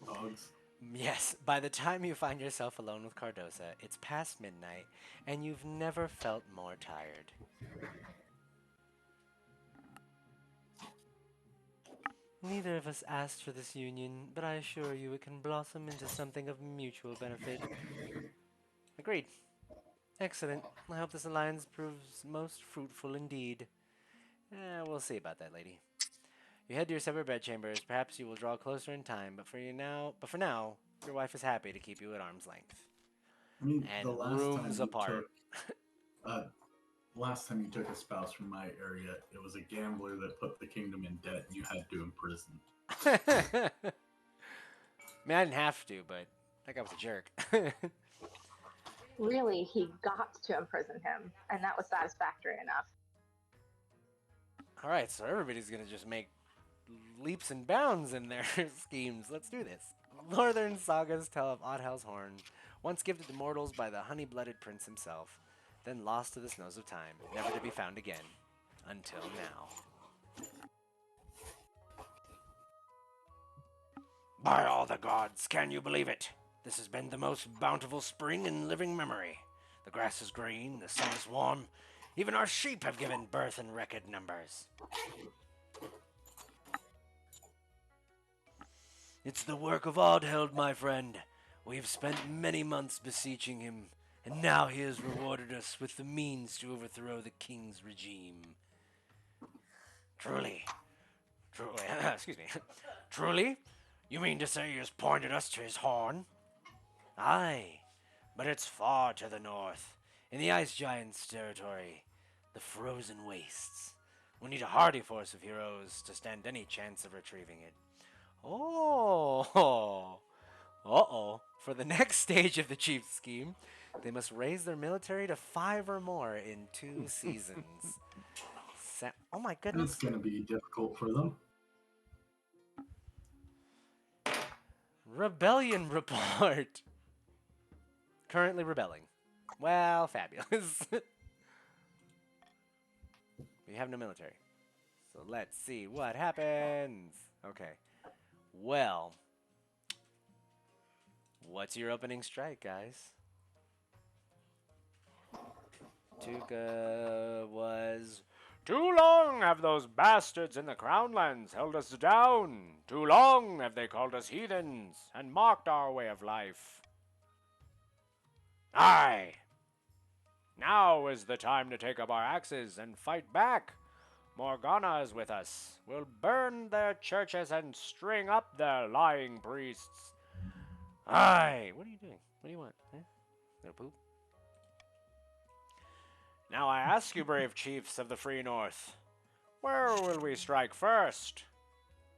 Dogs. Yes, by the time you find yourself alone with Cardosa, it's past midnight, and you've never felt more tired. Neither of us asked for this union, but I assure you it can blossom into something of mutual benefit. Agreed. Excellent. I hope this alliance proves most fruitful indeed. We'll see about that, lady. You head to your separate bedchambers. Perhaps you will draw closer in time, but for now, your wife is happy to keep you at arm's length. I mean, And rooms apart. uh, last time you took a spouse from my area, it was a gambler that put the kingdom in debt, and you had to imprison. I mean, I didn't have to, but that guy was a jerk. Really, he got to imprison him, and that was satisfactory enough. Alright, so everybody's gonna just make leaps and bounds in their schemes. Let's do this. Northern sagas tell of Oddhel's horn, once gifted to mortals by the honey-blooded prince himself, then lost to the snows of time, never to be found again. Until now. By all the gods, can you believe it? This has been the most bountiful spring in living memory. The grass is green, the sun is warm, even our sheep have given birth in record numbers. It's the work of Oddheld, my friend. We have spent many months beseeching him, and now he has rewarded us with the means to overthrow the king's regime. Truly, excuse me, truly? You mean to say he has pointed us to his horn? Aye, but it's far to the north, in the Ice Giant's territory, the frozen wastes. We need a hardy force of heroes to stand any chance of retrieving it. Oh, uh-oh. For the next stage of the Chief's scheme, they must raise their military to 5 or more in 2 seasons. Oh my And goodness. it's going to be difficult for them. Rebellion report. Currently rebelling. Well, fabulous. We have no military. So let's see what happens. Okay. Well, what's your opening strike, guys? Tuca was. Too long have those bastards in the Crownlands held us down. Too long have they called us heathens and mocked our way of life. Aye! Now is the time to take up our axes and fight back. Morgana is with us. We'll burn their churches and string up their lying priests. Aye! What are you doing? What do you want? Huh? Little poop? Now I ask you, brave chiefs of the Free North, where will we strike first?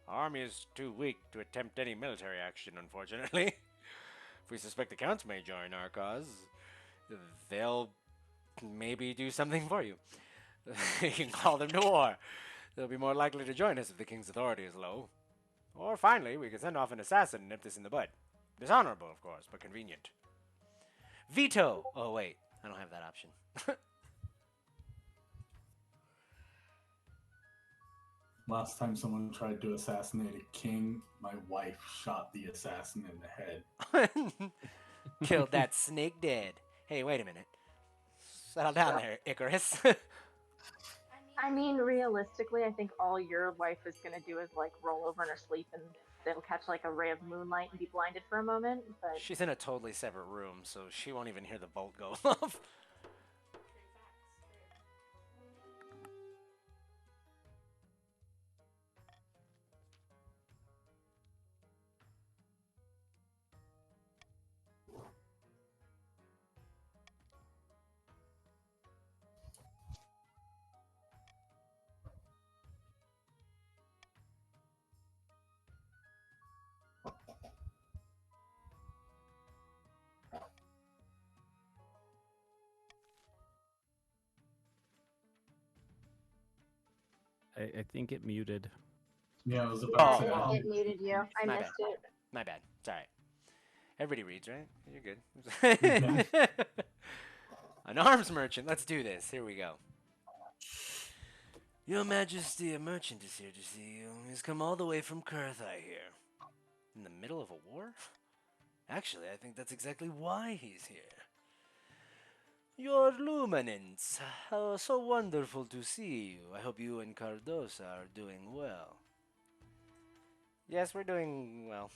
Our army is too weak to attempt any military action, unfortunately. If we suspect the Counts may join our cause, they'll maybe do something for you. You can call them to war. They'll be more likely to join us if the king's authority is low. Or finally, we can send off an assassin and nip this in the bud. Dishonorable, of course, but convenient. Veto! Oh, wait. I don't have that option. Last time someone tried to assassinate a king, my wife shot the assassin in the head. Killed that snake dead. Hey, wait a minute. Settle down there, Icarus. I mean, realistically, I think all your wife is gonna do is like roll over in her sleep and it'll catch like a ray of moonlight and be blinded for a moment. But She's in a totally separate room, so she won't even hear the bolt go off. I think it muted. Yeah, I was yeah, about Oh, to. it muted you. I My missed bad. it. My bad. It's alright. Everybody reads, right? You're Okay. good. An arms merchant. Let's do this. Here we go. Your Majesty, a merchant is here to see you. He's come all the way from Kurth, I hear. In the middle of a war? Actually, I think that's exactly why he's here. Your luminance. How so wonderful to see you. I hope you and Cardosa are doing well. Yes, we're doing well.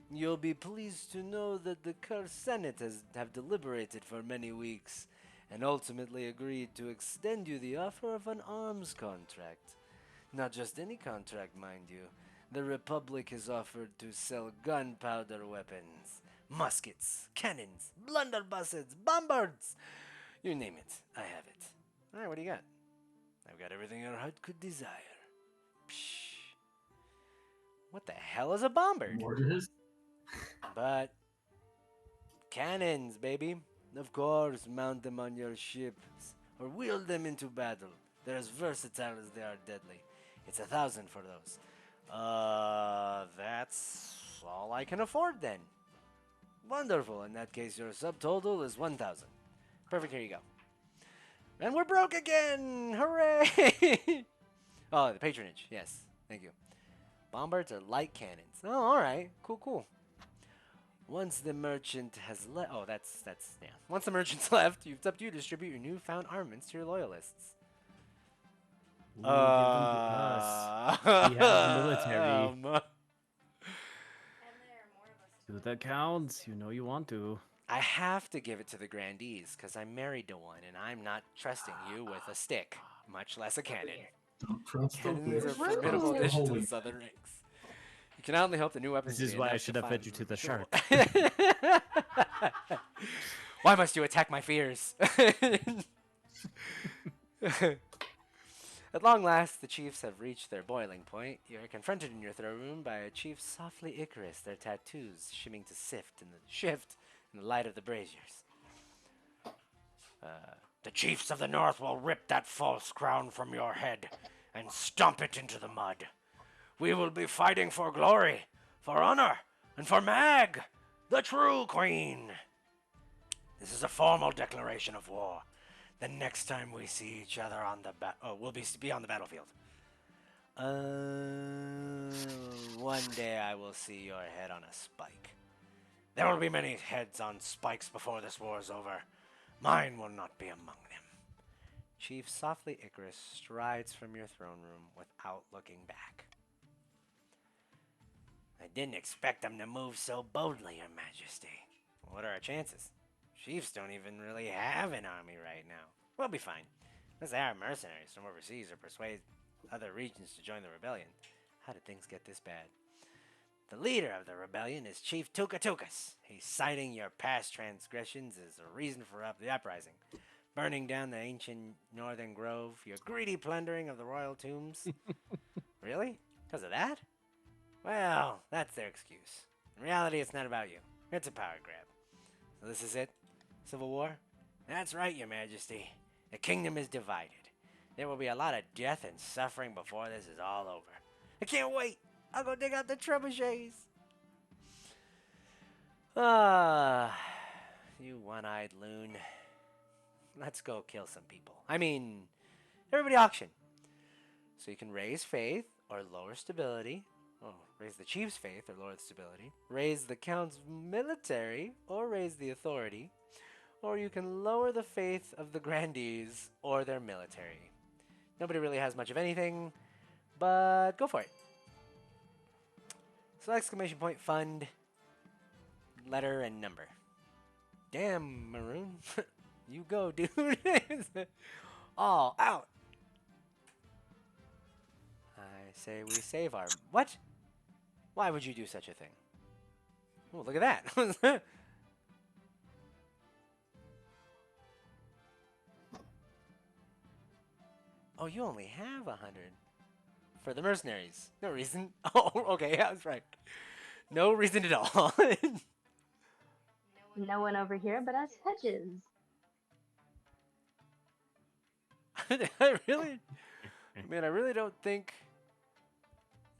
You'll be pleased to know that the Car Senate have deliberated for many weeks and ultimately agreed to extend you the offer of an arms contract. Not just any contract, mind you. The Republic has offered to sell gunpowder weapons, muskets, cannons, blunderbusses, bombards. You name it, I have it. Alright, what do you got? I've got everything your heart could desire. Psh. What the hell is a bombard? Mortars? But cannons, baby. Of course, mount them on your ships or wield them into battle. They're as versatile as they are deadly. It's 1,000 for those. That's all I can afford then. Wonderful. In that case, your subtotal is 1,000. Perfect. Here you go. And we're broke again! Hooray! Oh, the patronage. Yes. Thank you. Bombards are light cannons. Oh, all right. Cool, cool. Once the merchant has left, oh, that's yeah. Once the merchant's left, it's up to you to distribute your newfound armaments to your loyalists. Ooh, give them to us. We have the military. Do the counts. You know you want to. I have to give it to the grandees because I'm married to one, and I'm not trusting you with a stick, much less a cannon. Don't trust the Cannons are horse, formidable trust the addition to holy. the southern ranks. You can only hope the new weapons. This is be why I enough should have fed find you to the sure. shark. Why must you attack my fears? At long last, the chiefs have reached their boiling point. You are confronted in your throne room by a chief softly Icarus, their tattoos shimming to shift in the light of the braziers. The chiefs of the north will rip that false crown from your head and stomp it into the mud. We will be fighting for glory, for honor, and for Mag, the true queen. This is a formal declaration of war. The next time we see each other on the we'll be on the battlefield. One day I will see your head on a spike. There will be many heads on spikes before this war is over. Mine will not be among them. Chief Softly Icarus strides from your throne room without looking back. I didn't expect them to move so boldly, Your Majesty. What are our chances? Chiefs don't even really have an army right now. We'll be fine. Unless they are mercenaries from overseas or persuade other regions to join the rebellion. How did things get this bad? The leader of the rebellion is Chief Tukatukas. He's citing your past transgressions as a reason for the uprising. Burning down the ancient northern grove, your greedy plundering of the royal tombs. Really? Because of that? Well, that's their excuse. In reality, it's not about you. It's a power grab. So this is it? Civil war? That's right, Your Majesty. The kingdom is divided. There will be a lot of death and suffering before this is all over. I can't wait! I'll go dig out the trebuchets! Ah, you one-eyed loon. Let's go kill some people. I mean, everybody auction. So you can raise faith or lower stability. Oh, raise the chief's faith or lower the stability. Raise the count's military or raise the authority. Or you can lower the faith of the grandees or their military. Nobody really has much of anything, but go for it. So exclamation point, fund, letter, and number. Damn, Maroon. You go, dude. All out. I say we save our... What? Why would you do such a thing? Oh, look at that. Oh, you only have 100. For the mercenaries. No reason. Oh, okay, I was right. No reason at all. No one over here but us hedges. I really don't think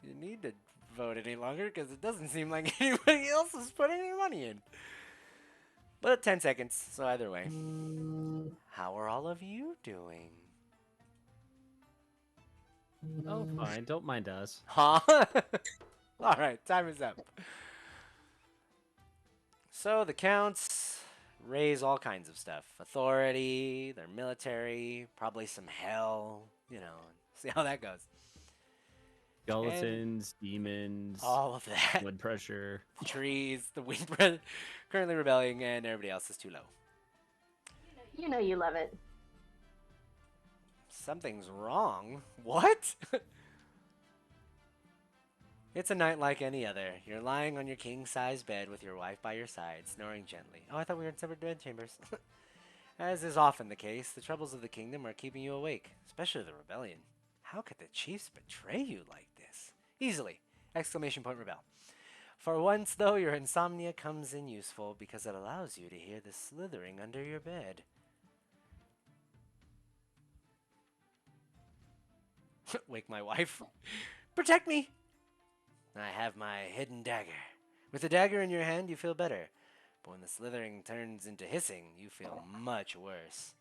you need to vote any longer because it doesn't seem like anybody else is putting any money in. But 10 seconds, so either way. How are all of you doing? Oh, fine. Don't mind us. Huh? Alright, time is up. So the counts raise all kinds of stuff. Authority, their military, probably some hell, see how that goes. Skeletons, demons, All of that. blood pressure. Trees, the wind breath, currently rebelling, and everybody else is too low. You know you love it. Something's wrong. What? It's a night like any other. You're lying on your king-size bed with your wife by your side, snoring gently. Oh, I thought we were in separate bed chambers. As is often the case, the troubles of the kingdom are keeping you awake, especially the rebellion. How could the chiefs betray you like this? Easily! Exclamation point rebel. For once, though, your insomnia comes in useful because it allows you to hear the slithering under your bed. Wake my wife. Protect me! I have my hidden dagger. With the dagger in your hand, you feel better. But when the slithering turns into hissing, you feel much worse.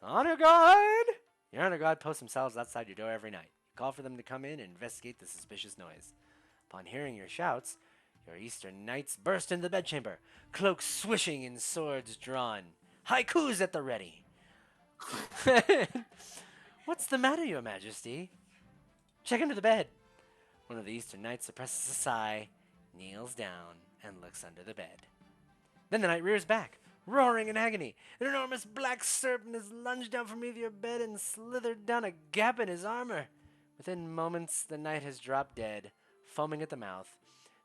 Honor Guard! Your Honor Guard posts themselves outside your door every night. You call for them to come in and investigate the suspicious noise. Upon hearing your shouts, your Eastern Knights burst into the bedchamber, cloaks swishing and swords drawn. Haikus at the ready. What's the matter, Your Majesty? Check under the bed. One of the Eastern Knights suppresses a sigh, kneels down, and looks under the bed. Then the knight rears back, roaring in agony. An enormous black serpent has lunged out from beneath your bed and slithered down a gap in his armor. Within moments, the knight has dropped dead, foaming at the mouth.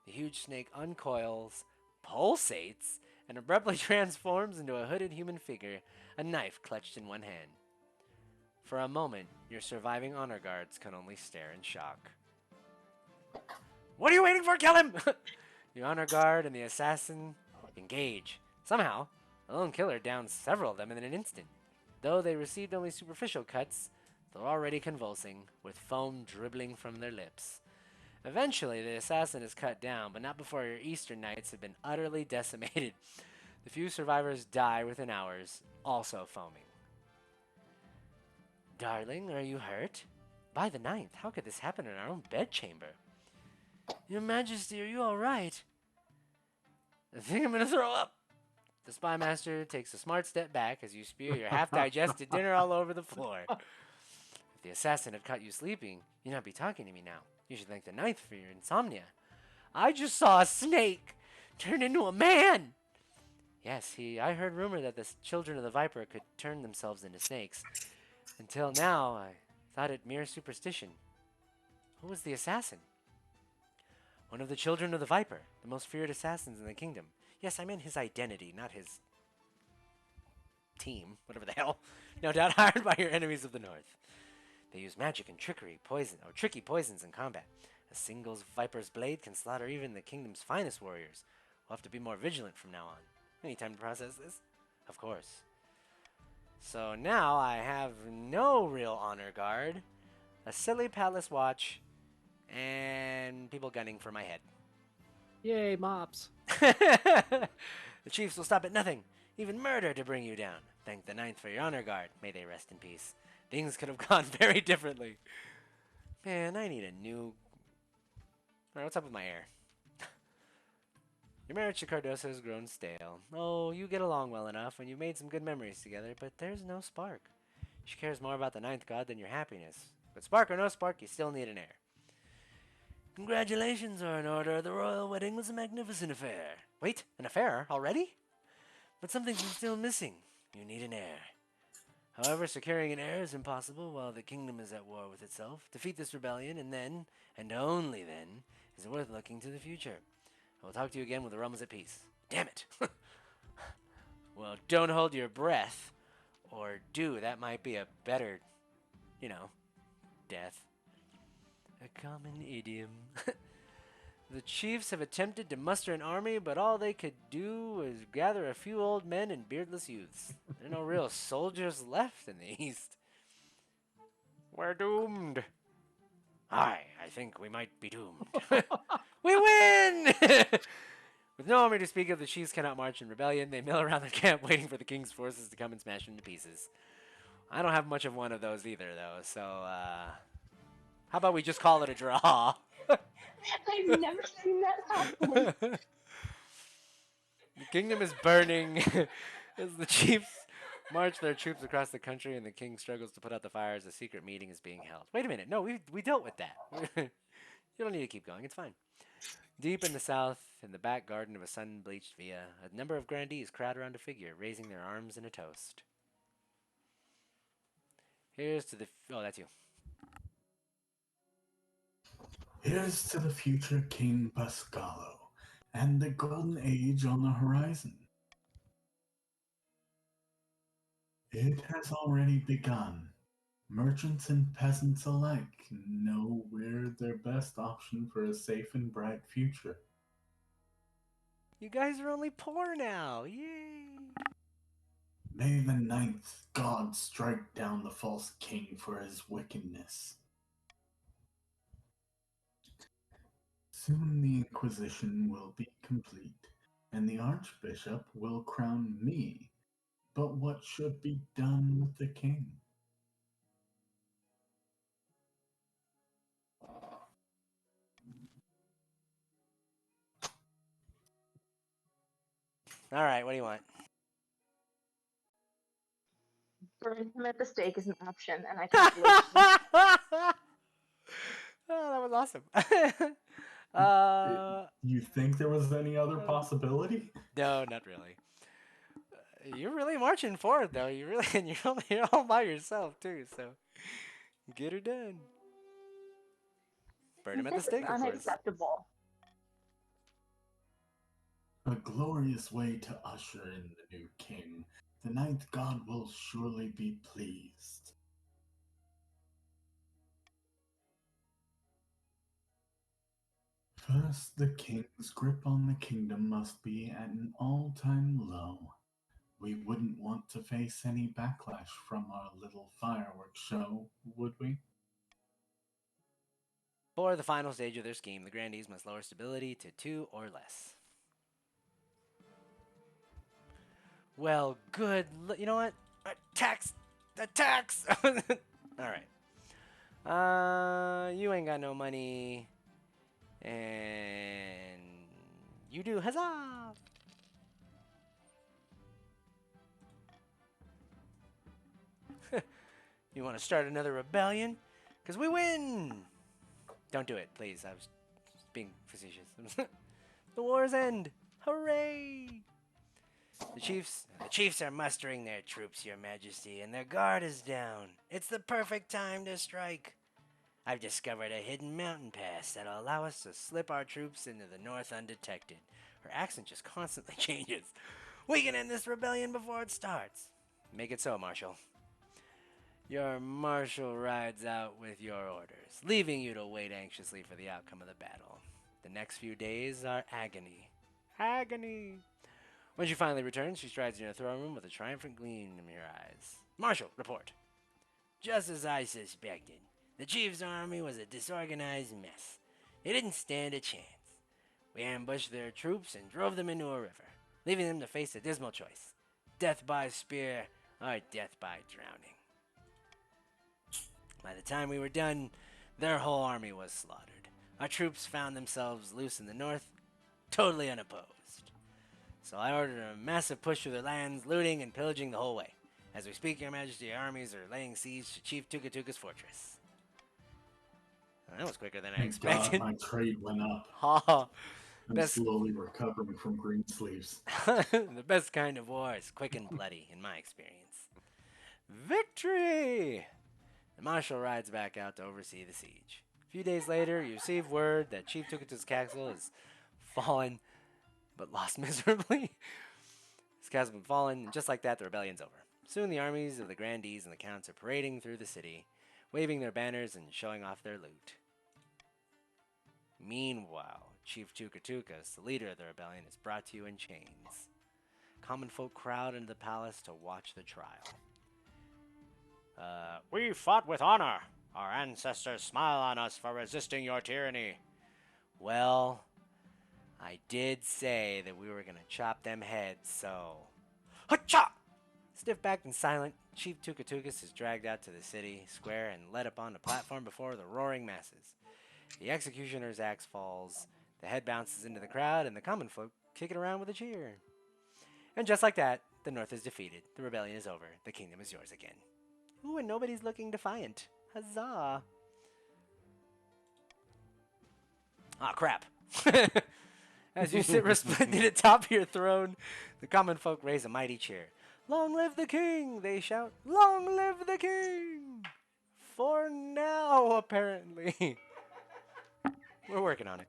The huge snake uncoils, pulsates, and abruptly transforms into a hooded human figure, a knife clutched in one hand. For a moment, your surviving honor guards can only stare in shock. What are you waiting for? Kill him! The honor guard and the assassin engage. Somehow, the lone killer downs several of them in an instant. Though they received only superficial cuts, they're already convulsing, with foam dribbling from their lips. Eventually, the assassin is cut down, but not before your Eastern Knights have been utterly decimated. The few survivors die within hours, also foaming. Darling, are you hurt? By the ninth, how could this happen in our own bedchamber? Your Majesty, are you all right? I think I'm gonna throw up. The spy master takes a smart step back as you spew your half-digested dinner all over the floor. If the assassin had caught you sleeping, you'd not be talking to me now. You should thank the ninth for your insomnia. I just saw a snake turn into a man. Yes, I heard rumor that the children of the viper could turn themselves into snakes. Until now, I thought it mere superstition. Who was the assassin? One of the children of the viper, the most feared assassins in the kingdom. Yes, I meant his identity, not his team, whatever the hell. No doubt hired by your enemies of the north. They use magic and tricky poisons in combat. A single viper's blade can slaughter even the kingdom's finest warriors. We'll have to be more vigilant from now on. Any time to process this? Of course. So now I have no real honor guard, a silly palace watch, and people gunning for my head. Yay, mops. The chiefs will stop at nothing, even murder, to bring you down. Thank the ninth for your honor guard. May they rest in peace. Things could have gone very differently. Man, I need a new... Alright, what's up with my air? Your marriage to Cardoso has grown stale. Oh, you get along well enough when you've made some good memories together, but there's no spark. She cares more about the ninth god than your happiness. But spark or no spark, you still need an heir. Congratulations are in order. The royal wedding was a magnificent affair. Wait, an affair already? But something's still missing. You need an heir. However, securing an heir is impossible while the kingdom is at war with itself. Defeat this rebellion, and then, and only then, is it worth looking to the future. I will talk to you again when the realm is at peace. Damn it! Well, don't hold your breath. Or do. That might be a better, death. A common idiom. The chiefs have attempted to muster an army, but all they could do was gather a few old men and beardless youths. There are no real soldiers left in the east. We're doomed. I think we might be doomed. We win! With no army to speak of, the chiefs cannot march in rebellion. They mill around their camp waiting for the king's forces to come and smash them to pieces. I don't have much of one of those either, though, so, how about we just call it a draw? I've never seen that happen. The kingdom is burning as the chiefs march their troops across the country and the king struggles to put out the fires. A secret meeting is being held. Wait a minute. No, we dealt with that. You don't need to keep going. It's fine. Deep in the south, in the back garden of a sun-bleached villa, a number of grandees crowd around a figure, raising their arms in a toast. Here's to the... Oh, that's you. Here's to the future King Pascalo and the golden age on the horizon. It has already begun. Merchants and peasants alike know we're their best option for a safe and bright future. You guys are only poor now. Yay! May the ninth god strike down the false king for his wickedness. Soon the Inquisition will be complete, and the Archbishop will crown me. But what should be done with the king? All right, what do you want? Burn him at the stake is an option, and I calculate. Oh, that was awesome. You think there was any other possibility? No, not really. You're really marching forward, though. You really, and you're all by yourself too. So get her done. Burn him at the This is stake, of course. unacceptable. A glorious way to usher in the new king. The ninth god will surely be pleased. First, the king's grip on the kingdom must be at an all-time low. We wouldn't want to face any backlash from our little fireworks show, would we? For the final stage of their scheme, the grandees must lower stability to 2 or less. Well, good. You know what? Tax! All right. You ain't got no money, and you do. Huzzah! You want to start another rebellion? Because we win! Don't do it, please. I was being facetious. The war's end! Hooray! The chiefs are mustering their troops, Your Majesty, and their guard is down. It's the perfect time to strike. I've discovered a hidden mountain pass that'll allow us to slip our troops into the north undetected. Her accent just constantly changes. We can end this rebellion before it starts. Make it so, Marshal. Your marshal rides out with your orders, leaving you to wait anxiously for the outcome of the battle. The next few days are agony. Agony! When she finally returns, she strides into the throne room with a triumphant gleam in her eyes. Marshal, report. Just as I suspected. The chief's army was a disorganized mess. They didn't stand a chance. We ambushed their troops and drove them into a river, leaving them to face a dismal choice. Death by spear or death by drowning. By the time we were done, their whole army was slaughtered. Our troops found themselves loose in the north, totally unopposed. So I ordered a massive push through their lands, looting and pillaging the whole way. As we speak, Your Majesty, our armies are laying siege to Chief Tukatuka's fortress. That was quicker than I Thank God expected. my trade went up. Ha! I'm Best slowly recovering from green sleeves. the best kind of war is quick and bloody, in my experience. Victory! The marshal rides back out to oversee the siege. A few days later, you receive word that Chief Tukatu's castle has fallen, but lost miserably. His castle has been fallen, and just like that, the rebellion's over. Soon the armies of the grandees and the counts are parading through the city, waving their banners and showing off their loot. Meanwhile, Chief Tukatukas, the leader of the rebellion, is brought to you in chains. Common folk crowd into the palace to watch the trial. We fought with honor. Our ancestors smile on us for resisting your tyranny. Well, I did say that we were gonna chop them heads, so... Ha-cha! Stiff-backed and silent, Chief Tukatukas is dragged out to the city square and led up on a platform before the roaring masses. The executioner's axe falls, the head bounces into the crowd, and the common folk kick it around with a cheer. And just like that, the North is defeated, the rebellion is over, the kingdom is yours again. Ooh, and nobody's looking defiant. Huzzah! Ah, crap. As you sit resplendent atop your throne, the common folk raise a mighty cheer. Long live the king, they shout. Long live the king! For now, apparently. We're working on it.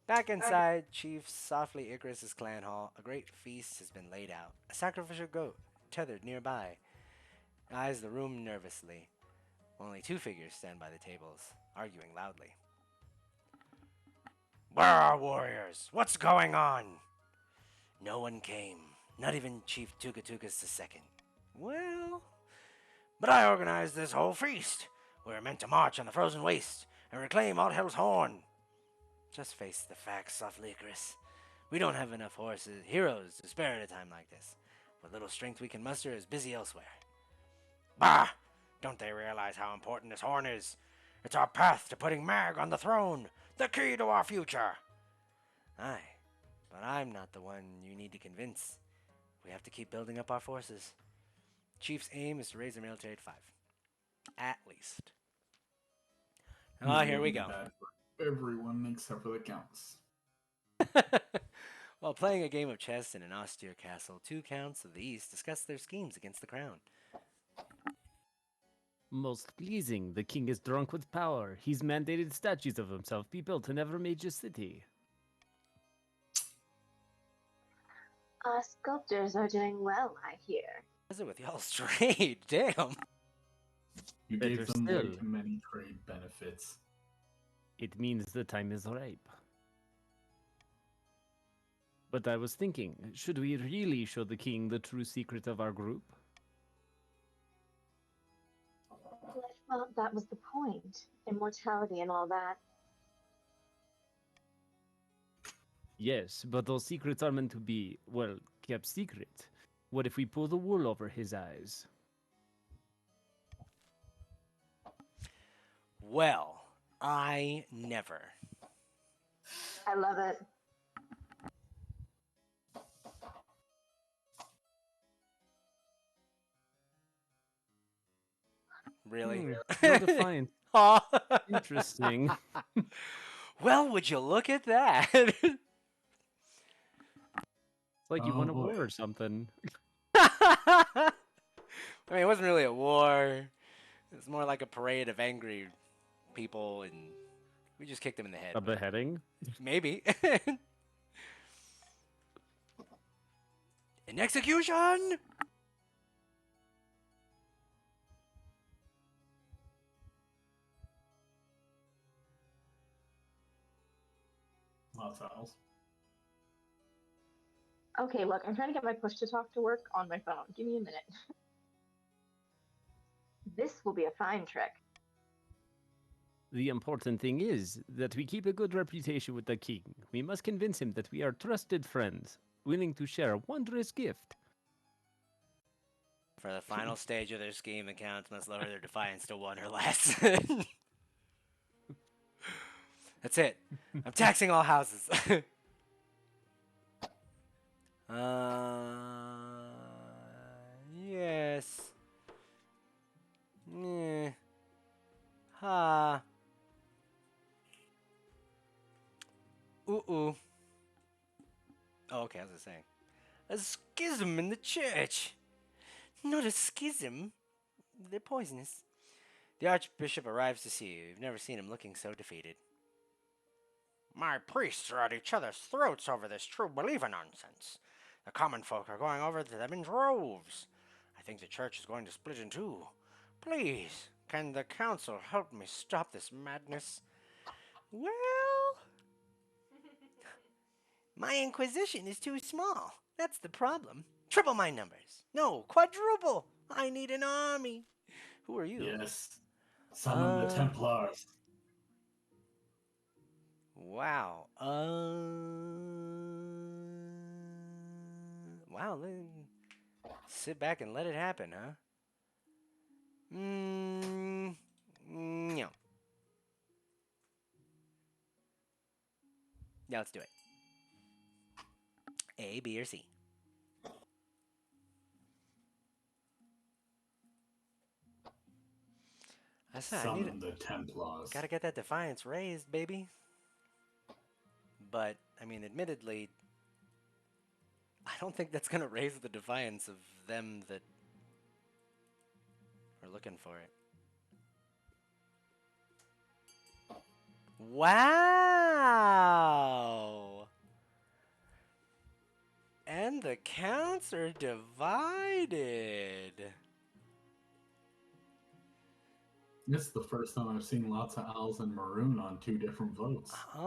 Back inside Chief Softly Icarus's clan hall, a great feast has been laid out. A sacrificial goat, tethered nearby, eyes the room nervously. Only two figures stand by the tables, arguing loudly. Where are warriors? What's going on? No one came, not even Chief Tukatukas II. Well, but I organized this whole feast. We were meant to march on the frozen waste and reclaim All Hell's Horn. Just face the facts, Softly Icarus. We don't have enough heroes to spare at a time like this. What little strength we can muster is busy elsewhere. Bah! Don't they realize how important this horn is? It's our path to putting Mag on the throne, the key to our future. Aye, but I'm not the one you need to convince. We have to keep building up our forces. Chief's aim is to raise the military to 5. At least. Ah, here we go. Bad for everyone except for the counts. While playing a game of chess in an austere castle, 2 counts of the East discuss their schemes against the crown. Most pleasing, the king is drunk with power. He's mandated statues of himself be built in every major city. Our sculptors are doing well, I hear. What is it with y'all's trade? Damn. You Better gave them way still. too many trade benefits. It means the time is ripe. But I was thinking, should we really show the king the true secret of our group? Well, that was the point. Immortality and all that. Yes, but those secrets are meant to be, well, kept secret. What if we pull the wool over his eyes? Well, I never. I love it. Really? No defiance. Aw. Interesting. Well, would you look at that? It's like you Oh won a boy. war or something. I mean, it wasn't really a war. It was more like a parade of angry people, and we just kicked him in the head. A with it. beheading? Maybe. An execution! Lots of owls. Okay, look, I'm trying to get my push to talk to work on my phone. Give me a minute. This will be a fine trick. The important thing is that we keep a good reputation with the king. We must convince him that we are trusted friends, willing to share a wondrous gift. For the final stage of their scheme, the counts must lower their defiance to 1 or less. That's it. I'm taxing all houses. Yes. Meh. Ha. Ooh. Oh, okay, I was just saying. A schism in the church. Not a schism. They're poisonous. The Archbishop arrives to see you. You've never seen him looking so defeated. My priests are at each other's throats over this true believer nonsense. The common folk are going over to them in droves. I think the church is going to split in two. Please, can the council help me stop this madness? Well, my inquisition is too small. That's the problem. Triple my numbers. No, quadruple. I need an army. Who are you? Yes. Summon the Templars. Wow. Wow. Sit back and let it happen, huh? No. Yeah, let's do it. A, B, or C. I said I need Summon the Templars. gotta get that defiance raised, baby. But I mean, admittedly, I don't think that's gonna raise the defiance of them that are looking for it. Wow! And the counts are divided. This is the first time I've seen lots of owls and maroon on 2 different votes. I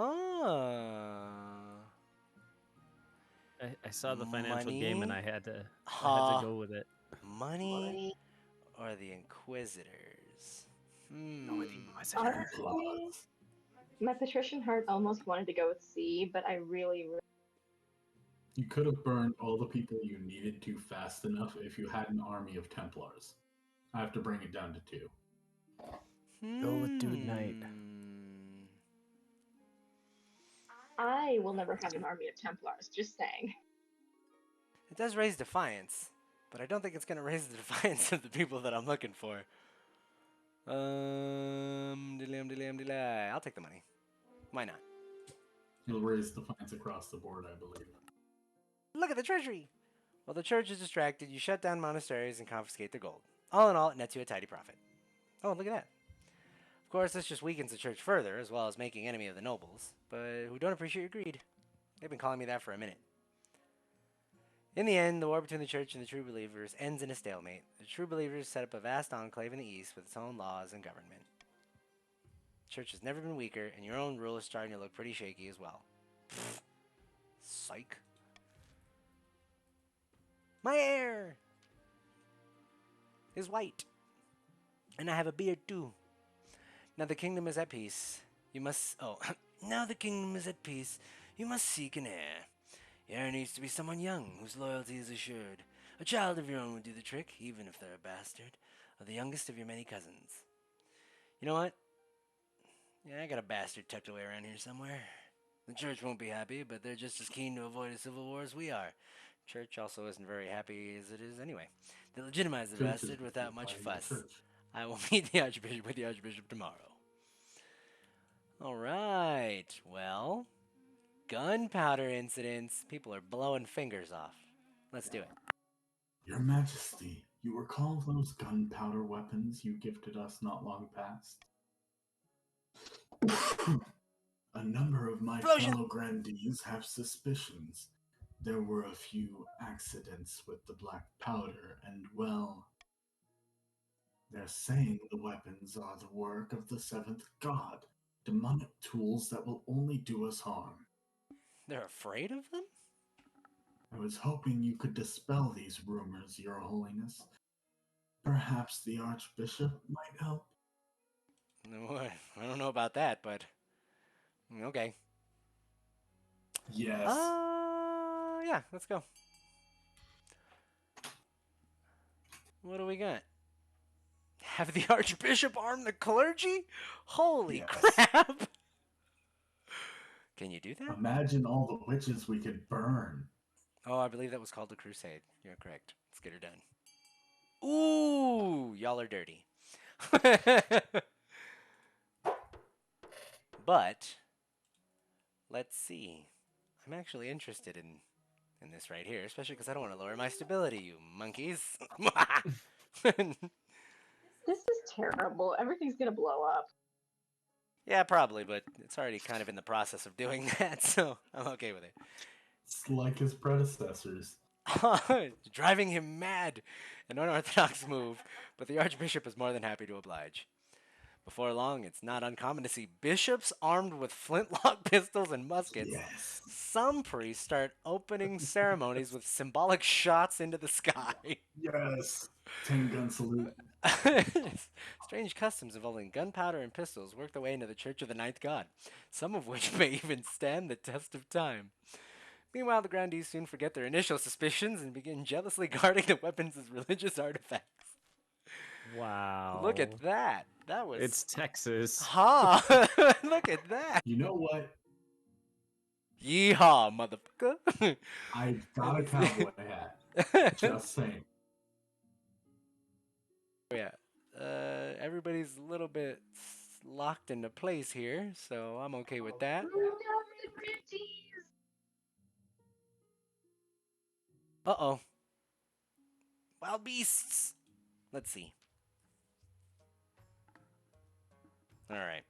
saw the financial Money, game and I had to go with it. money, or the Inquisitors? Honestly, my patrician heart almost wanted to go with C, but I really You could have burned all the people you needed to fast enough if you had an army of Templars. I have to bring it down to 2. Go with Dude Knight. I will never have an army of Templars, just saying. It does raise defiance, but I don't think it's gonna raise the defiance of the people that I'm looking for. I'll take the money. Why not? It'll raise defiance across the board, I believe. Look at the treasury! While the church is distracted, you shut down monasteries and confiscate their gold. All in all, it nets you a tidy profit. Oh, look at that. Of course, this just weakens the church further, as well as making enemy of the nobles, but who don't appreciate your greed. They've been calling me that for a minute. In the end, the war between the church and the true believers ends in a stalemate. The true believers set up a vast enclave in the east with its own laws and government. The church has never been weaker, and your own rule is starting to look pretty shaky as well. Pfft. Psych. My hair is white, and I have a beard too. Now the kingdom is at peace. You must. Oh, now the kingdom is at peace. You must seek an heir. Heir needs to be someone young, whose loyalty is assured. A child of your own would do the trick, even if they're a bastard, or the youngest of your many cousins. You know what? Yeah, I got a bastard tucked away around here somewhere. The church won't be happy, but they're just as keen to avoid a civil war as we are. Church also isn't very happy as it is anyway. They legitimize the Church is bastard busy without much fighting the fuss. church. I will meet the Archbishop with the Archbishop tomorrow. Alright, well, gunpowder incidents. People are blowing fingers off. Let's do it. Your Majesty, you recall those gunpowder weapons you gifted us not long past? A number of my Explosion! fellow grandees have suspicions. There were a few accidents with the black powder, and well, they're saying the weapons are the work of the seventh god, demonic tools that will only do us harm. They're afraid of them? I was hoping you could dispel these rumors, Your Holiness. Perhaps the Archbishop might help. No, I don't know about that, but okay. Yes. Yeah, let's go. What do we got? Have the Archbishop arm the clergy? Holy Yes. crap! Can you do that? Imagine all the witches we could burn. Oh, I believe that was called a crusade. You're correct. Let's get her done. Ooh, y'all are dirty. But let's see. I'm actually interested in this right here, especially because I don't want to lower my stability, you monkeys. This is terrible. Everything's gonna blow up. Yeah, probably, but it's already kind of in the process of doing that, so I'm okay with it. It's like his predecessors. Driving him mad. An unorthodox move, but the Archbishop is more than happy to oblige. Before long, it's not uncommon to see bishops armed with flintlock pistols and muskets. Yes. Some priests start opening ceremonies with symbolic shots into the sky. Yes. 10-gun salute. Strange customs involving gunpowder and pistols work their way into the Church of the Ninth God, some of which may even stand the test of time. Meanwhile, the grandees soon forget their initial suspicions and begin jealously guarding the weapons as religious artifacts. Wow. Look at that. That was. It's Texas. Ha! Look at that. You know what? Yeehaw, motherfucker. I've got a cowboy hat. Just saying. Yeah. Everybody's a little bit locked into place here, so I'm okay with that. Uh-oh. Wild beasts. Let's see. All right.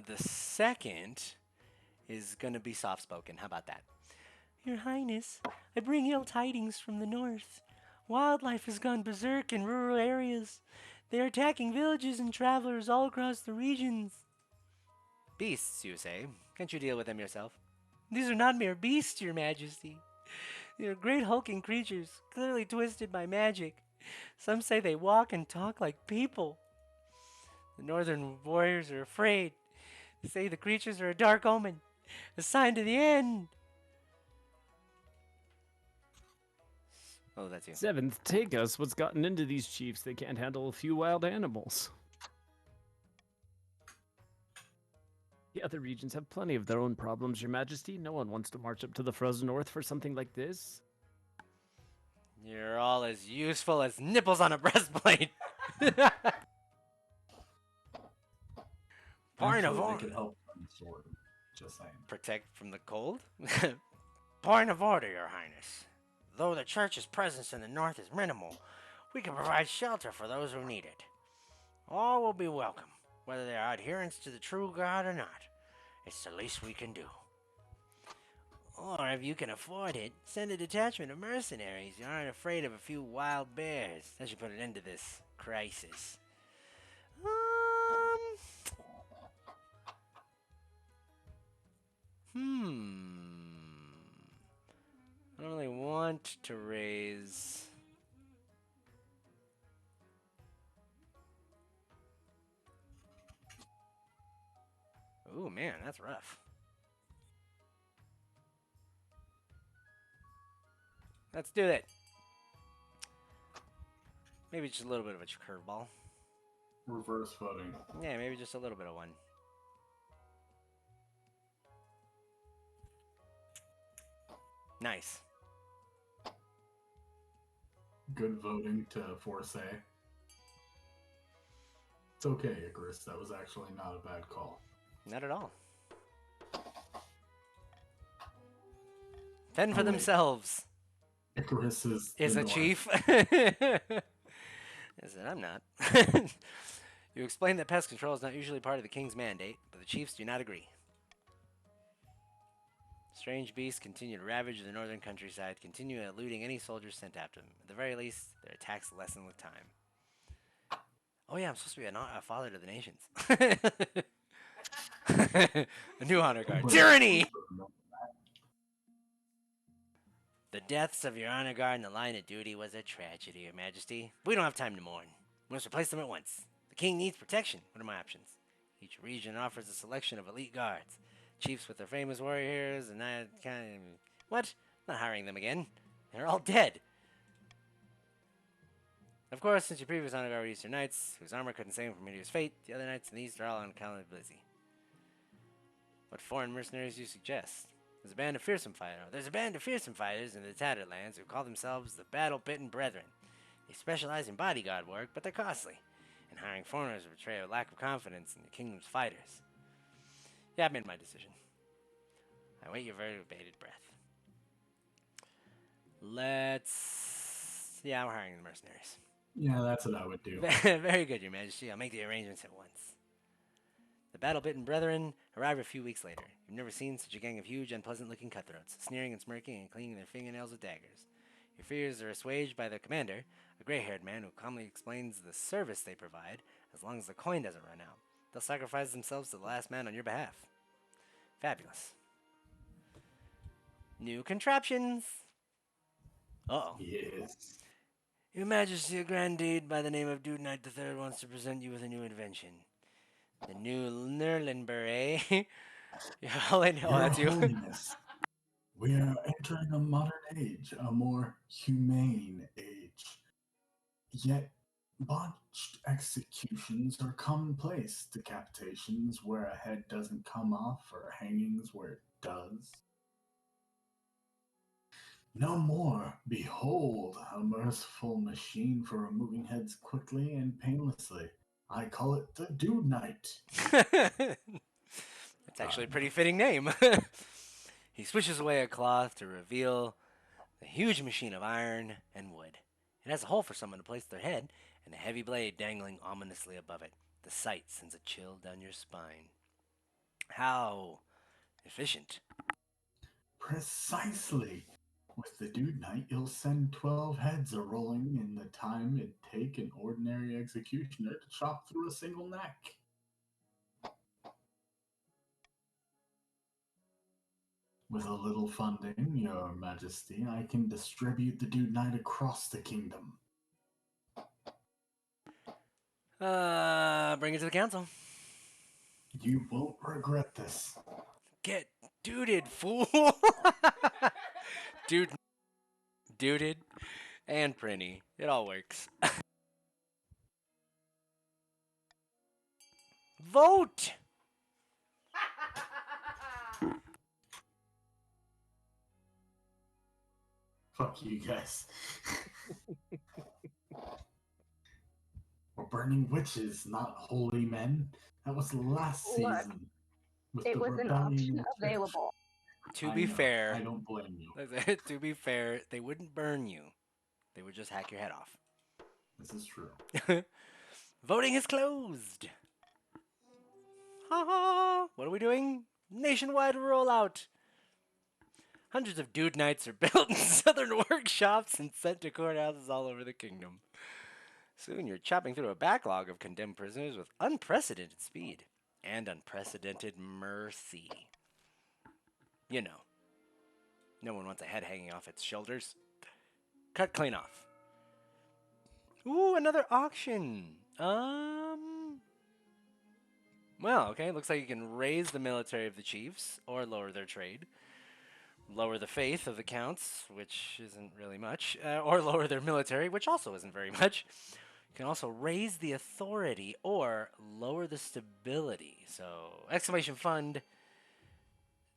The second is gonna be soft-spoken. How about that? Your Highness, I bring ill tidings from the north. Wildlife has gone berserk in rural areas. They are attacking villages and travelers all across the regions. Beasts, you say? Can't you deal with them yourself? These are not mere beasts, Your Majesty. They are great hulking creatures, clearly twisted by magic. Some say they walk and talk like people. The northern warriors are afraid. They say the creatures are a dark omen, a sign to the end. Oh, that's you. Seventh, take us. What's gotten into these chiefs? They can't handle a few wild animals. The other regions have plenty of their own problems, Your Majesty. No one wants to march up to the frozen north for something like this. You're all as useful as nipples on a breastplate. Point of Actually, they order. could help from the sword. Just saying. Protect from the cold? Point of order, Your Highness. Though the church's presence in the north is minimal, we can provide shelter for those who need it. All will be welcome, whether they are adherents to the true God or not. It's the least we can do. Or if you can afford it, send a detachment of mercenaries who aren't afraid of a few wild bears. That should put an end to this crisis. I don't really want to raise... Ooh, man, that's rough. Let's do it. Maybe just a little bit of a curveball. Reverse voting. Yeah, maybe just a little bit of one. Nice. Good voting to force A. It's okay, Icarus. That was actually not a bad call. Not at all. Fend for Oh, wait. themselves. Icarus is Is the a North. chief. I said, I'm not. You explain that pest control is not usually part of the king's mandate, but the chiefs do not agree. Strange beasts continue to ravage the northern countryside, continue eluding any soldiers sent after them. At the very least, their attacks lessen with time. Oh yeah, I'm supposed to be a father to the nations. A new honor guard. Tyranny! The deaths of your honor guard in the line of duty was a tragedy, Your Majesty. We don't have time to mourn. We must replace them at once. The king needs protection. What are my options? Each region offers a selection of elite guards. Chiefs with their famous warriors, and that kind of... What? I'm not hiring them again. They're all dead. Of course, since your previous honor guard were Eastern Knights, whose armor couldn't save him from Meteor's fate, the other knights in the East are all unaccountably busy. What foreign mercenaries do you suggest? There's a band of fearsome fighters in the Tattered Lands who call themselves the Battle-Bitten Brethren. They specialize in bodyguard work, but they're costly, and hiring foreigners would betray a lack of confidence in the kingdom's fighters. Yeah, I've made my decision. I wait your very bated breath. Yeah, we're hiring the mercenaries. Yeah, that's what I would do. Very good, Your Majesty. I'll make the arrangements at once. The battle-bitten brethren arrive a few weeks later. You've never seen such a gang of huge, unpleasant-looking cutthroats, sneering and smirking and cleaning their fingernails with daggers. Your fears are assuaged by their commander, a gray-haired man who calmly explains the service they provide as long as the coin doesn't run out. They'll sacrifice themselves to the last man on your behalf. Fabulous. New contraptions. Uh-oh. Yes. Your Majesty, a grand deed by the name of Dude Knight III wants to present you with a new invention. The new Nerlinberet. Oh, that's you. Holiness, we are entering a modern age, a more humane age. Yet, botched executions are commonplace. Decapitations where a head doesn't come off, or hangings where it does. No more. Behold, a merciful machine for removing heads quickly and painlessly. I call it the Dude Knight. That's actually a pretty fitting name. He swishes away a cloth to reveal the huge machine of iron and wood. It has a hole for someone to place their head and a heavy blade dangling ominously above it. The sight sends a chill down your spine. How efficient. Precisely. With the Dude Knight, you'll send 12 heads a rolling in the time it'd take an ordinary executioner to chop through a single neck. With a little funding, Your Majesty, I can distribute the Dude Knight across the kingdom. Bring it to the council. You won't regret this. Get duded, fool. Duded, and Prinny. It all works. Vote! Fuck you guys. We're burning witches, not holy men. That was last Look, season. With it the was an rebellion option in Twitch. available. To I be know, fair, I don't blame you. to be fair, they wouldn't burn you. They would just hack your head off. This is true. Voting is closed. Ha ha! What are we doing? Nationwide rollout. Hundreds of Dude Knights are built in southern workshops and sent to courthouses all over the kingdom. Soon you're chopping through a backlog of condemned prisoners with unprecedented speed and unprecedented mercy. You know, no one wants a head hanging off its shoulders. Cut clean off. Ooh, another auction. Well, okay, looks like you can raise the military of the chiefs or lower their trade. Lower the faith of the counts, which isn't really much, or lower their military, which also isn't very much. Can also raise the authority or lower the stability. So, exclamation fund,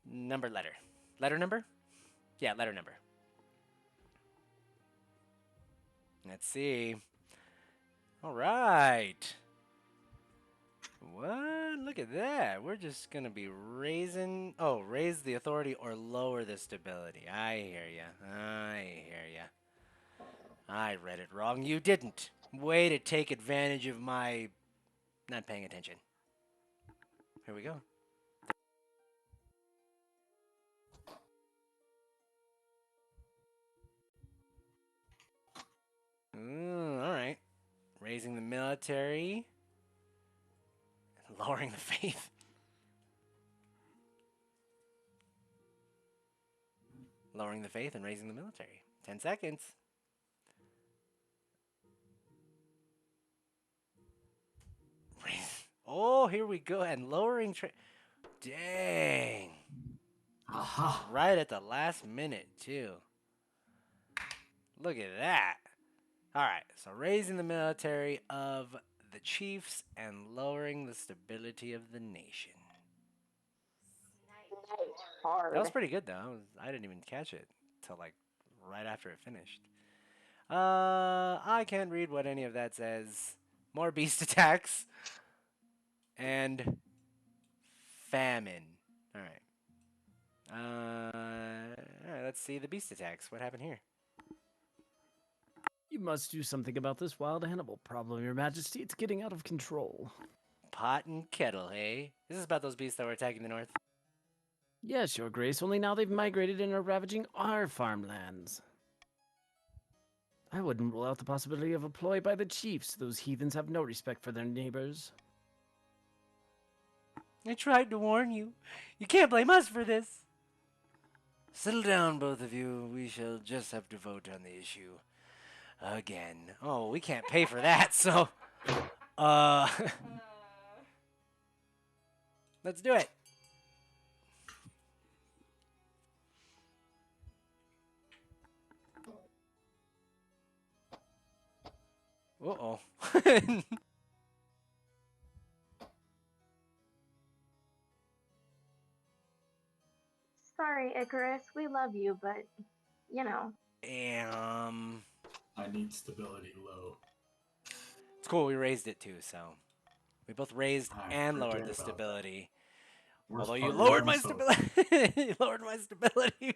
number letter. Letter number? Yeah, letter number. Let's see. All right. What? Look at that. We're just going to be raising. Oh, raise the authority or lower the stability. I hear ya. I hear ya. I read it wrong. You didn't. Way to take advantage of my not paying attention. Here we go. All right. Raising the military, lowering the faith. Lowering the faith and raising the military. 10 seconds. Oh, here we go. And lowering. Dang. Aha! Right at the last minute, too. Look at that. All right. So raising the military of the chiefs and lowering the stability of the nation. That Hard. was pretty good, though. I didn't even catch it till like right after it finished. I can't read what any of that says. More beast attacks and famine. All right. All right. Let's see the beast attacks. What happened here? You must do something about this wild animal problem, Your Majesty. It's getting out of control. Pot and kettle, hey? This is about those beasts that were attacking the north. Yes, Your Grace, only now they've migrated and are ravaging our farmlands. I wouldn't rule out the possibility of a ploy by the chiefs. Those heathens have no respect for their neighbors. I tried to warn you. You can't blame us for this. Settle down, both of you. We shall just have to vote on the issue again. Oh, we can't pay for that, so let's do it. Uh-oh. Sorry, Icarus. We love you, but you know. I need stability low. It's cool. We raised it too, so we both raised I and lowered forget the about that. stability. Worst Although you part lowered is my also- stability, you lowered my stability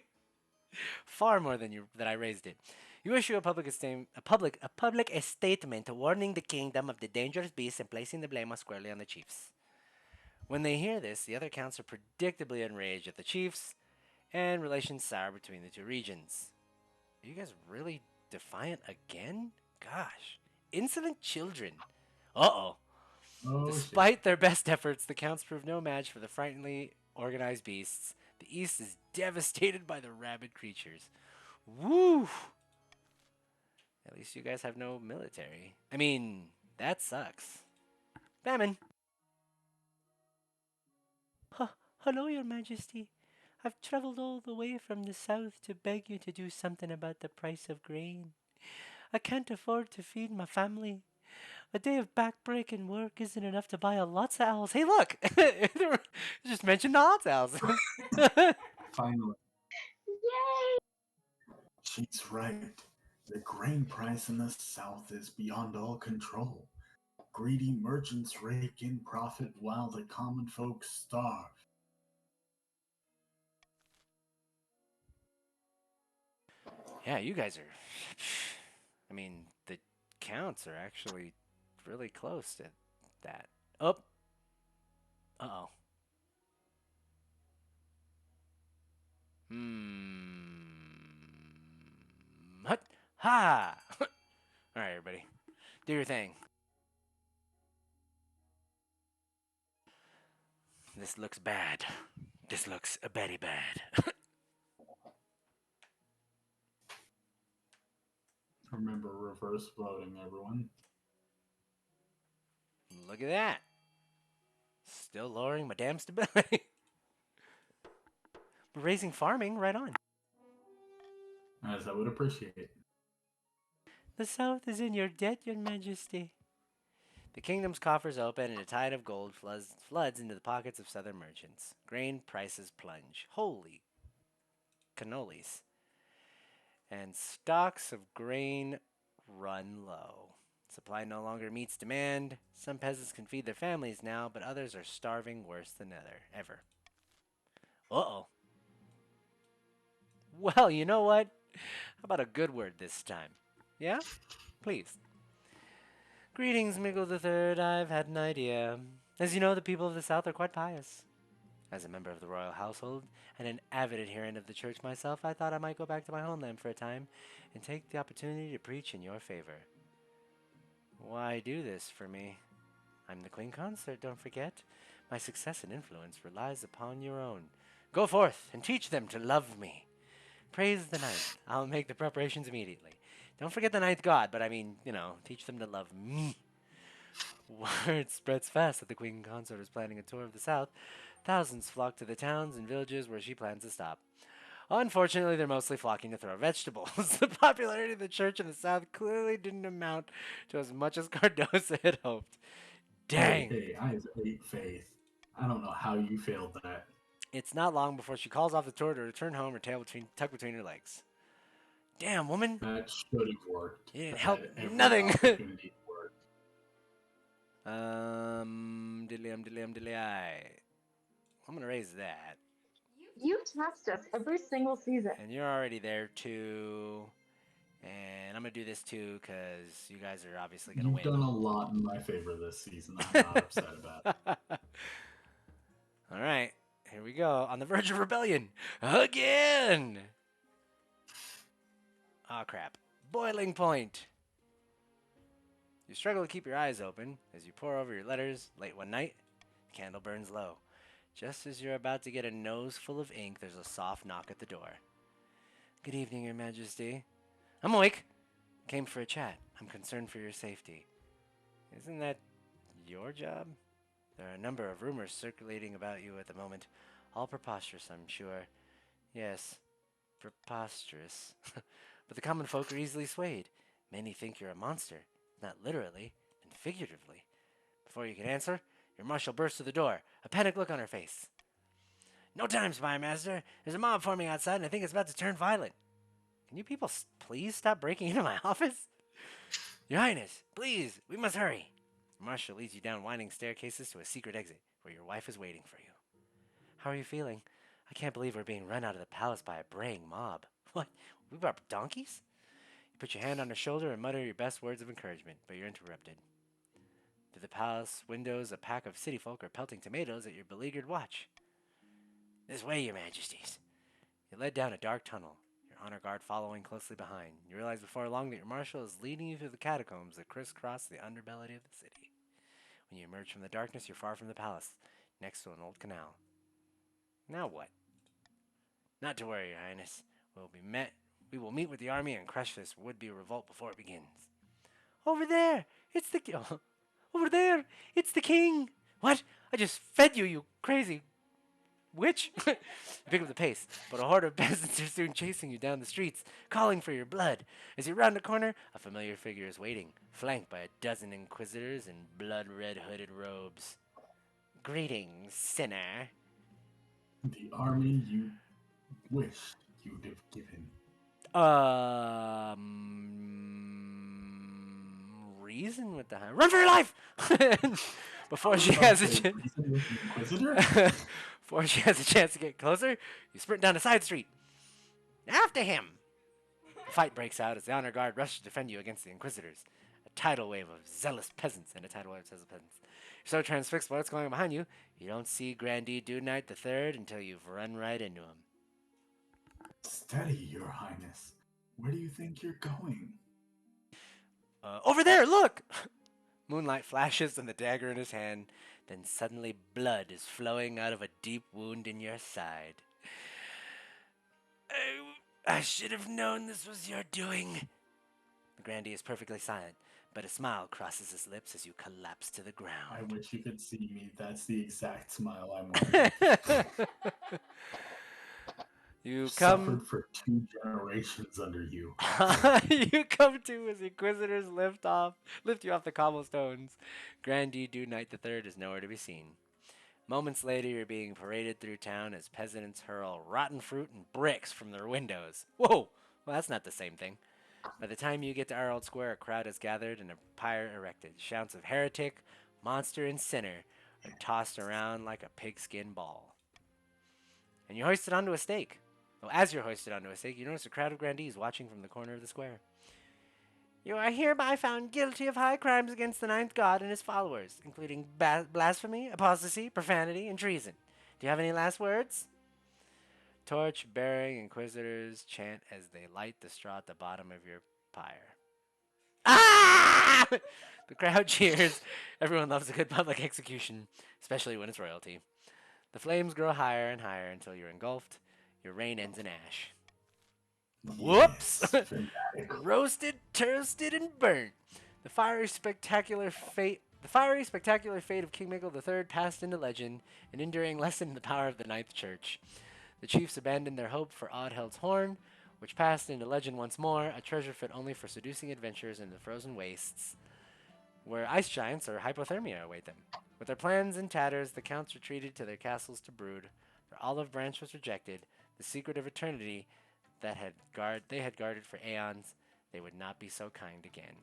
far more than I raised it. You issue a public statement warning the kingdom of the dangerous beasts and placing the blame squarely on the chiefs. When they hear this, the other counts are predictably enraged at the chiefs, and relations sour between the two regions. Are you guys really defiant again? Gosh, insolent children. Uh-oh. Oh shit. Despite their best efforts, the counts prove no match for the frighteningly organized beasts. The east is devastated by the rabid creatures. Woo! At least you guys have no military. I mean, that sucks. Famine. Hello, Your Majesty. I've traveled all the way from the south to beg you to do something about the price of grain. I can't afford to feed my family. A day of backbreaking work isn't enough to buy a lots of owls. Hey, look! Just mentioned the lots owls. Finally. Yay! She's right. The grain price in the south is beyond all control. Greedy merchants rake in profit while the common folk starve. Yeah, you guys are. I mean, the counts are actually really close to that. Oh. Uh oh. Hut. Ha! Alright, everybody. Do your thing. This looks bad. This looks very bad. Remember reverse voting, everyone. Look at that. Still lowering my damn stability. Raising farming, right on. As I would appreciate. The South is in your debt, your Majesty. The kingdom's coffers open, and a tide of gold floods into the pockets of southern merchants. Grain prices plunge. Holy cannolis. And stocks of grain run low. Supply no longer meets demand. Some peasants can feed their families now, but others are starving worse than ever. Uh-oh. Well, you know what? How about a good word this time? Yeah? Please. Greetings, Mikel III. I've had an idea. As you know, the people of the South are quite pious. As a member of the royal household and an avid adherent of the church myself, I thought I might go back to my homeland for a time and take the opportunity to preach in your favor. Why do this for me? I'm the Queen Consort, don't forget. My success and influence relies upon your own. Go forth and teach them to love me. Praise the ninth. I'll make the preparations immediately. Don't forget the ninth god, but I mean, teach them to love me. Word spreads fast that the Queen Consort is planning a tour of the South. Thousands flock to the towns and villages where she plans to stop. Unfortunately, they're mostly flocking to throw vegetables. The popularity of the church in the South clearly didn't amount to as much as Cardosa had hoped. Hey, Dang! hey, I have great faith. I don't know how you failed that. It's not long before she calls off the tour to return home, her tail tucked between her legs. Damn, woman! That should have worked. You didn't That help had every nothing! opportunity to work. Dilly I. I'm gonna raise that. You test us every single season. And you're already there too. And I'm gonna do this too because you guys are obviously gonna You've win. done a lot in my favor this season. I'm not upset about it. All right, here we go. On the verge of rebellion again. Oh crap! Boiling point. You struggle to keep your eyes open as you pore over your letters. Late one night, the candle burns low. Just as you're about to get a nose full of ink, there's a soft knock at the door. Good evening, Your Majesty. I'm awake. Came for a chat. I'm concerned for your safety. Isn't that your job? There are a number of rumors circulating about you at the moment. All preposterous, I'm sure. Yes, preposterous. But the common folk are easily swayed. Many think you're a monster, not literally, and figuratively. Before you can answer, your marshal bursts through the door, a panicked look on her face. No time, spy master. There's a mob forming outside, and I think it's about to turn violent. Can you people please stop breaking into my office? Your Highness, please, we must hurry. The marshal leads you down winding staircases to a secret exit where your wife is waiting for you. How are you feeling? I can't believe we're being run out of the palace by a braying mob. What? We brought donkeys? You put your hand on her shoulder and mutter your best words of encouragement, but you're interrupted. Through the palace windows, a pack of city folk are pelting tomatoes at your beleaguered watch. This way, Your Majesties. You're led down a dark tunnel, your honor guard following closely behind. You realize before long that your marshal is leading you through the catacombs that crisscross the underbelly of the city. When you emerge from the darkness, you're far from the palace, next to an old canal. Now what? Not to worry, Your Highness. We will meet with the army and crush this would-be revolt before it begins. Over there! It's the over there! It's the king! What? I just fed you, you crazy witch! You pick up the pace, but a horde of peasants are soon chasing you down the streets, calling for your blood. As you round a corner, a familiar figure is waiting, flanked by a dozen inquisitors in blood-red hooded robes. Greetings, sinner. The army you wish you'd have given. Reason with the high. Run for your life! Before she has a chance. Before she has a chance to get closer, you sprint down a side street. After him! A fight breaks out as the honor guard rushes to defend you against the inquisitors. A tidal wave of zealous peasants and a tidal wave of zealous peasants. You're so transfixed by what's going on behind you, you don't see Grandee Doodnight III until you've run right into him. Steady, Your Highness. Where do you think you're going? Over there, look! Moonlight flashes and the dagger in his hand. Then suddenly blood is flowing out of a deep wound in your side. I should have known this was your doing. The Grandee is perfectly silent, but a smile crosses his lips as you collapse to the I ground. wish you could see me. That's the exact smile I'm wearing. You come Suffered for 2 generations under you. you come to as inquisitors lift you off the cobblestones. Grandee Do Knight III is nowhere to be seen. Moments later, you're being paraded through town as peasants hurl rotten fruit and bricks from their windows. Whoa! Well, that's not the same thing. By the time you get to Arnold Square, a crowd has gathered and a pyre erected. Shouts of heretic, monster, and sinner are tossed around like a pigskin ball. And you're hoisted onto a stake. Well, as you're hoisted onto a stake, you notice a crowd of grandees watching from the corner of the square. You are hereby found guilty of high crimes against the ninth god and his followers, including blasphemy, apostasy, profanity, and treason. Do you have any last words? Torch bearing inquisitors chant as they light the straw at the bottom of your pyre. Ah! The crowd cheers. Everyone loves a good public execution, especially when it's royalty. The flames grow higher and higher until you're engulfed. Your reign ends in ash. Whoops! Yes, fanatical. Roasted, toasted, and burnt. The fiery, spectacular fate of King Mikel III passed into legend, an enduring lesson in the power of the Ninth Church. The chiefs abandoned their hope for Oddheld's horn, which passed into legend once more, a treasure fit only for seducing adventures in the frozen wastes, where ice giants or hypothermia await them. With their plans in tatters, the counts retreated to their castles to brood. Their olive branch was rejected, the secret of eternity they had guarded for aeons. They would not be so kind again.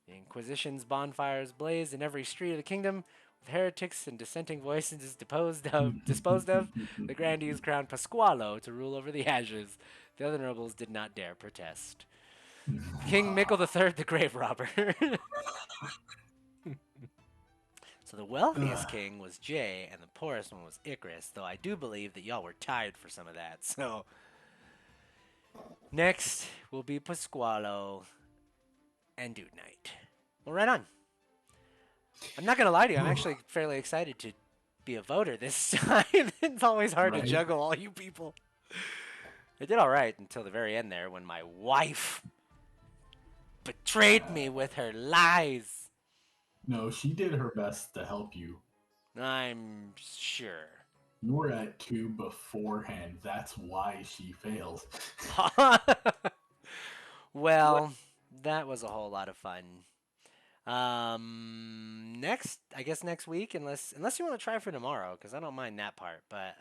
The Inquisition's bonfires blazed in every street of the kingdom, with heretics and dissenting voices disposed of. The grandees crowned Pasqualo to rule over the ashes. The other nobles did not dare protest. King Mikel III, the grave robber. So the wealthiest king was Jay, and the poorest one was Icarus, though I do believe that y'all were tied for some of that. So next will be Pasqualo and Dude Knight. Well, right on. I'm not gonna lie to you, I'm actually fairly excited to be a voter this time. It's always hard to Right? juggle all you people. I did all right until the very end there when my wife betrayed me with her lies. No, she did her best to help you. I'm sure. You were at 2 beforehand. That's why she failed. Well, that was a whole lot of fun. I guess next week, unless you want to try for tomorrow, because I don't mind that part. But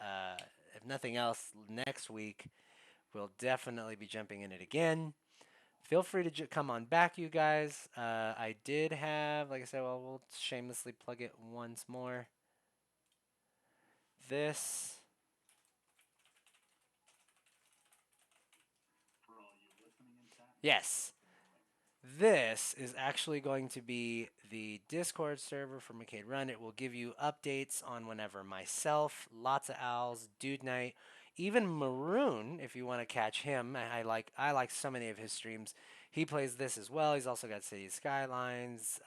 if nothing else, next week we'll definitely be jumping in it again. Feel free to come on back, you guys. I did have, like I said, well, we'll shamelessly plug it once more. This. Yes. This is actually going to be the Discord server for McCade Run. It will give you updates on whenever myself, Lots of Owls, Dude Night, even Maroon, if you want to catch him. I like so many of his streams. He plays this as well. He's also got City Skylines,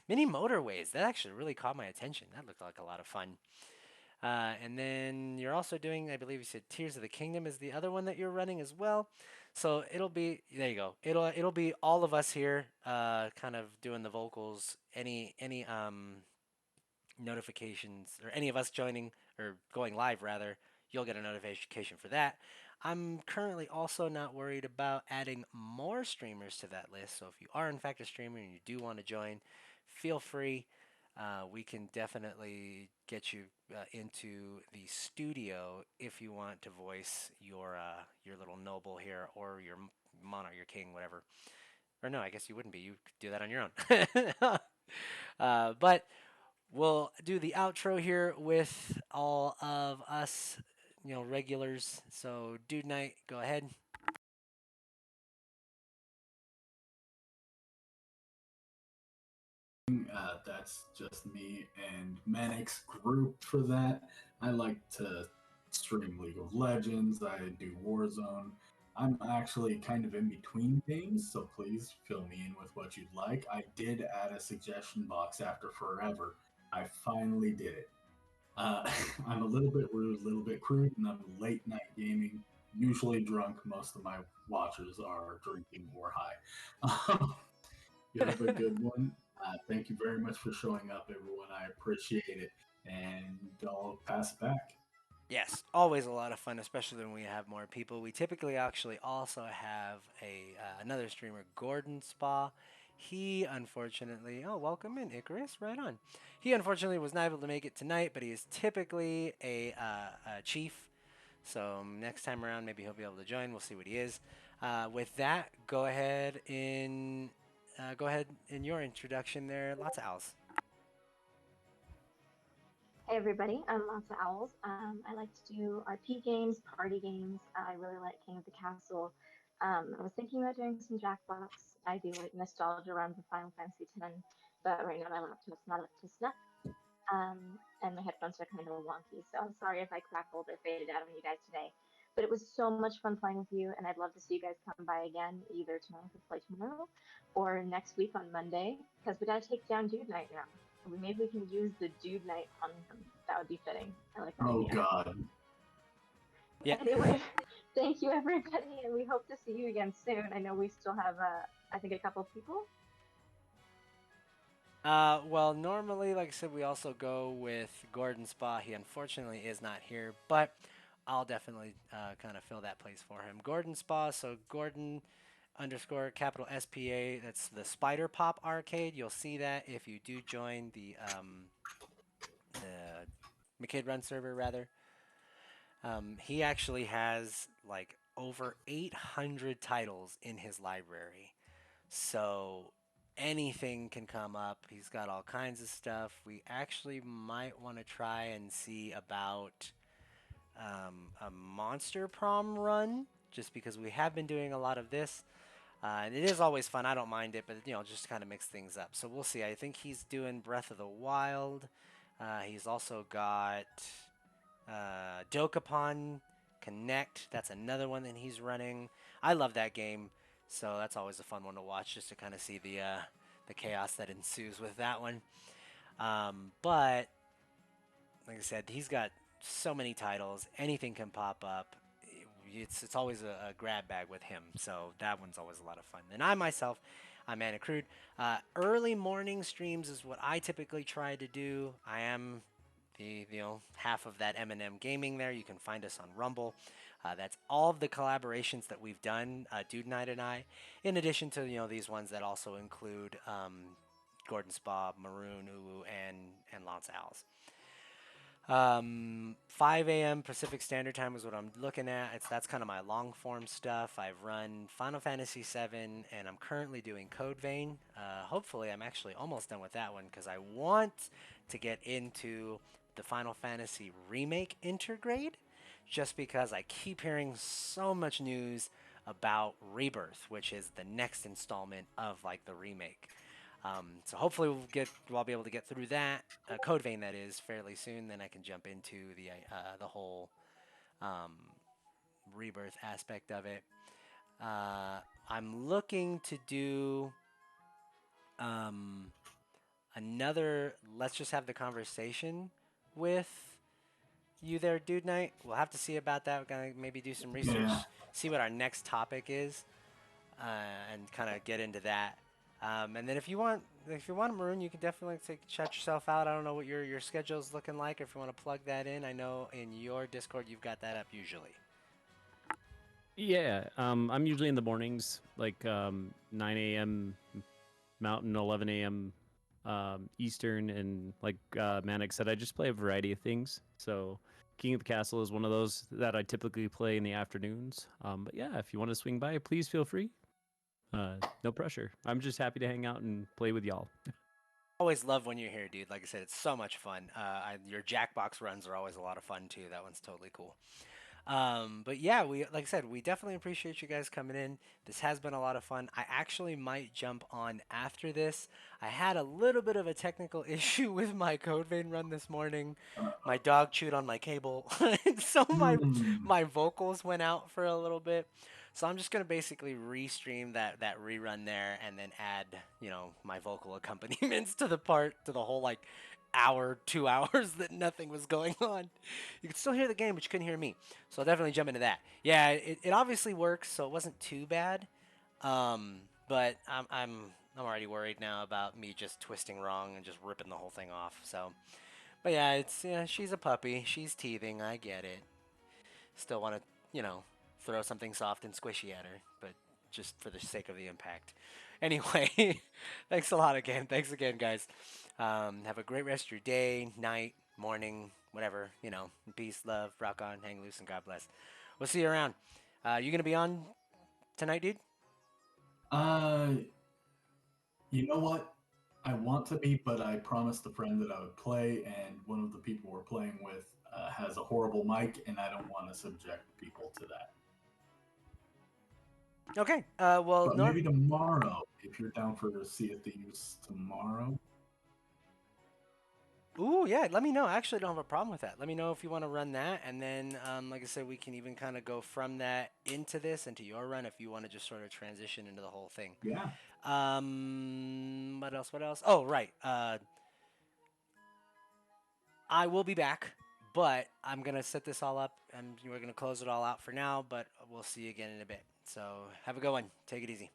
mini motorways. That actually really caught my attention. That looked like a lot of fun. And then you're also doing, I believe you said Tears of the Kingdom is the other one that you're running as well. So it'll be there you go. It'll be all of us here, kind of doing the vocals. Any notifications or any of us joining or going live rather, you'll get a notification for that. I'm currently also not worried about adding more streamers to that list. So if you are in fact a streamer and you do want to join, feel free. We can definitely get you into the studio if you want to voice your little noble here or your monarch, your king, whatever. Or no, I guess you wouldn't be. You could do that on your own. But we'll do the outro here with all of us, regulars. So, Dude Night, go ahead. That's just me and Manix group for that. I like to stream League of Legends. I do Warzone. I'm actually kind of in between games, so please fill me in with what you'd like. I did add a suggestion box after forever. I finally did it. Uh, I'm a little bit rude, a little bit crude, and I'm late night gaming. Usually drunk. Most of my watchers are drinking or high. You have a good one. Thank you very much for showing up, everyone. I appreciate it. And I'll pass it back. Yes, always a lot of fun, especially when we have more people. We typically actually also have a another streamer, Gordon Spa. He unfortunately, oh, welcome in, Icarus, right on. He unfortunately was not able to make it tonight, but he is typically a chief. So next time around, maybe he'll be able to join. We'll see what he is. With that, go ahead in your introduction there. Lots of owls. Hey everybody, I'm Lots of Owls. I like to do RP games, party games. I really like King of the Castle. I was thinking about doing some Jackbox. I do like nostalgia runs of Final Fantasy X, but right now my laptop's not up to snuff. And my headphones are kind of wonky, so I'm sorry if I crackled or faded out on you guys today. But it was so much fun playing with you, and I'd love to see you guys come by again, either tomorrow if we play tomorrow, or next week on Monday, because we gotta take down Dude Night now. Maybe we can use the Dude Night on him. That would be fitting. I like that Oh idea. God. Yeah. Anyway, thank you everybody, and we hope to see you again soon. I know we still have, I think, a couple people. Well, normally, like I said, we also go with Gordon Spa. He unfortunately is not here, but I'll definitely kind of fill that place for him. Gordon Spa, so Gordon underscore capital SPA. That's the Spider Pop arcade. You'll see that if you do join the McKid Run server, rather. He actually has like over 800 titles in his library. So anything can come up. He's got all kinds of stuff. We actually might want to try and see about a monster prom run, just because we have been doing a lot of this. And it is always fun. I don't mind it, but just kind of mix things up. So we'll see. I think he's doing Breath of the Wild. He's also got Dokapon Connect. That's another one that he's running. I love that game, so that's always a fun one to watch, just to kind of see the chaos that ensues with that one. But like I said, he's got so many titles. Anything can pop up. It's always a grab bag with him, so that one's always a lot of fun. And I myself, I'm Anna Crude. Early morning streams is what I typically try to do. I am the half of that M&M Gaming there. You can find us on Rumble. That's all of the collaborations that we've done, Dude Night and I, in addition to these ones that also include Gordon Spa, Maroon, Uwu, and Lance Owls. 5 a.m. Pacific Standard Time is what I'm looking at. That's kind of my long form stuff. I've run Final Fantasy VII, and I'm currently doing Code Vein. Hopefully, I'm actually almost done with that one because I want to get into the Final Fantasy remake intergrade, just because I keep hearing so much news about Rebirth, which is the next installment of like the remake. So hopefully I'll be able to get through that Code Vein, that is, fairly soon. Then I can jump into the whole um, Rebirth aspect of it. I'm looking to do um, another Let's Just Have the Conversation with you there, Dude Night. We'll have to see about that. We're gonna maybe do some research, Yeah. see what our next topic is, and kind of get into that. And then if you want Maroon, you can definitely check yourself out. I don't know what your schedule's looking like. If you want to plug that in, I know in your Discord you've got that up usually. Yeah, I'm usually in the mornings, like 9 a.m. Mountain, 11 a.m. Eastern, and like Manic said, I just play a variety of things. So King of the Castle is one of those that I typically play in the afternoons. But yeah, if you want to swing by, please feel free. No pressure. I'm just happy to hang out and play with y'all. Always love when you're here, dude. Like I said, it's so much fun. Your Jackbox runs are always a lot of fun too. That one's totally cool. But yeah, like I said, we definitely appreciate you guys coming in. This has been a lot of fun. I actually might jump on after this. I had a little bit of a technical issue with my Code Vein run this morning. My dog chewed on my cable, so Hmm. my vocals went out for a little bit. So I'm just gonna basically restream that rerun there, and then add my vocal accompaniments to the whole like hour, 2 hours that nothing was going on. You could still hear the game, but you couldn't hear me. So I'll definitely jump into that. Yeah, it obviously works, so it wasn't too bad. But I'm already worried now about me just twisting wrong and just ripping the whole thing off. So, But yeah, she's a puppy. She's teething. I get it. Still want to, throw something soft and squishy at her, but just for the sake of the impact. Anyway, thanks a lot again. Thanks again, guys. Have a great rest of your day, night, morning, whatever. Peace, love, rock on, hang loose, and God bless. We'll see you around. You gonna be on tonight, dude? Uh, you know what? I want to be, but I promised a friend that I would play, and one of the people we're playing with has a horrible mic, and I don't want to subject people to that. Okay. Well, But maybe tomorrow, if you're down for Sea of Thieves tomorrow. Ooh, yeah. Let me know. I actually don't have a problem with that. Let me know if you want to run that, and then, like I said, we can even kind of go from that into this, into your run, if you want to just sort of transition into the whole thing. Yeah. What else? What else? Oh, right. I will be back, but I'm gonna set this all up, and we're gonna close it all out for now. But we'll see you again in a bit. So have a good one. Take it easy.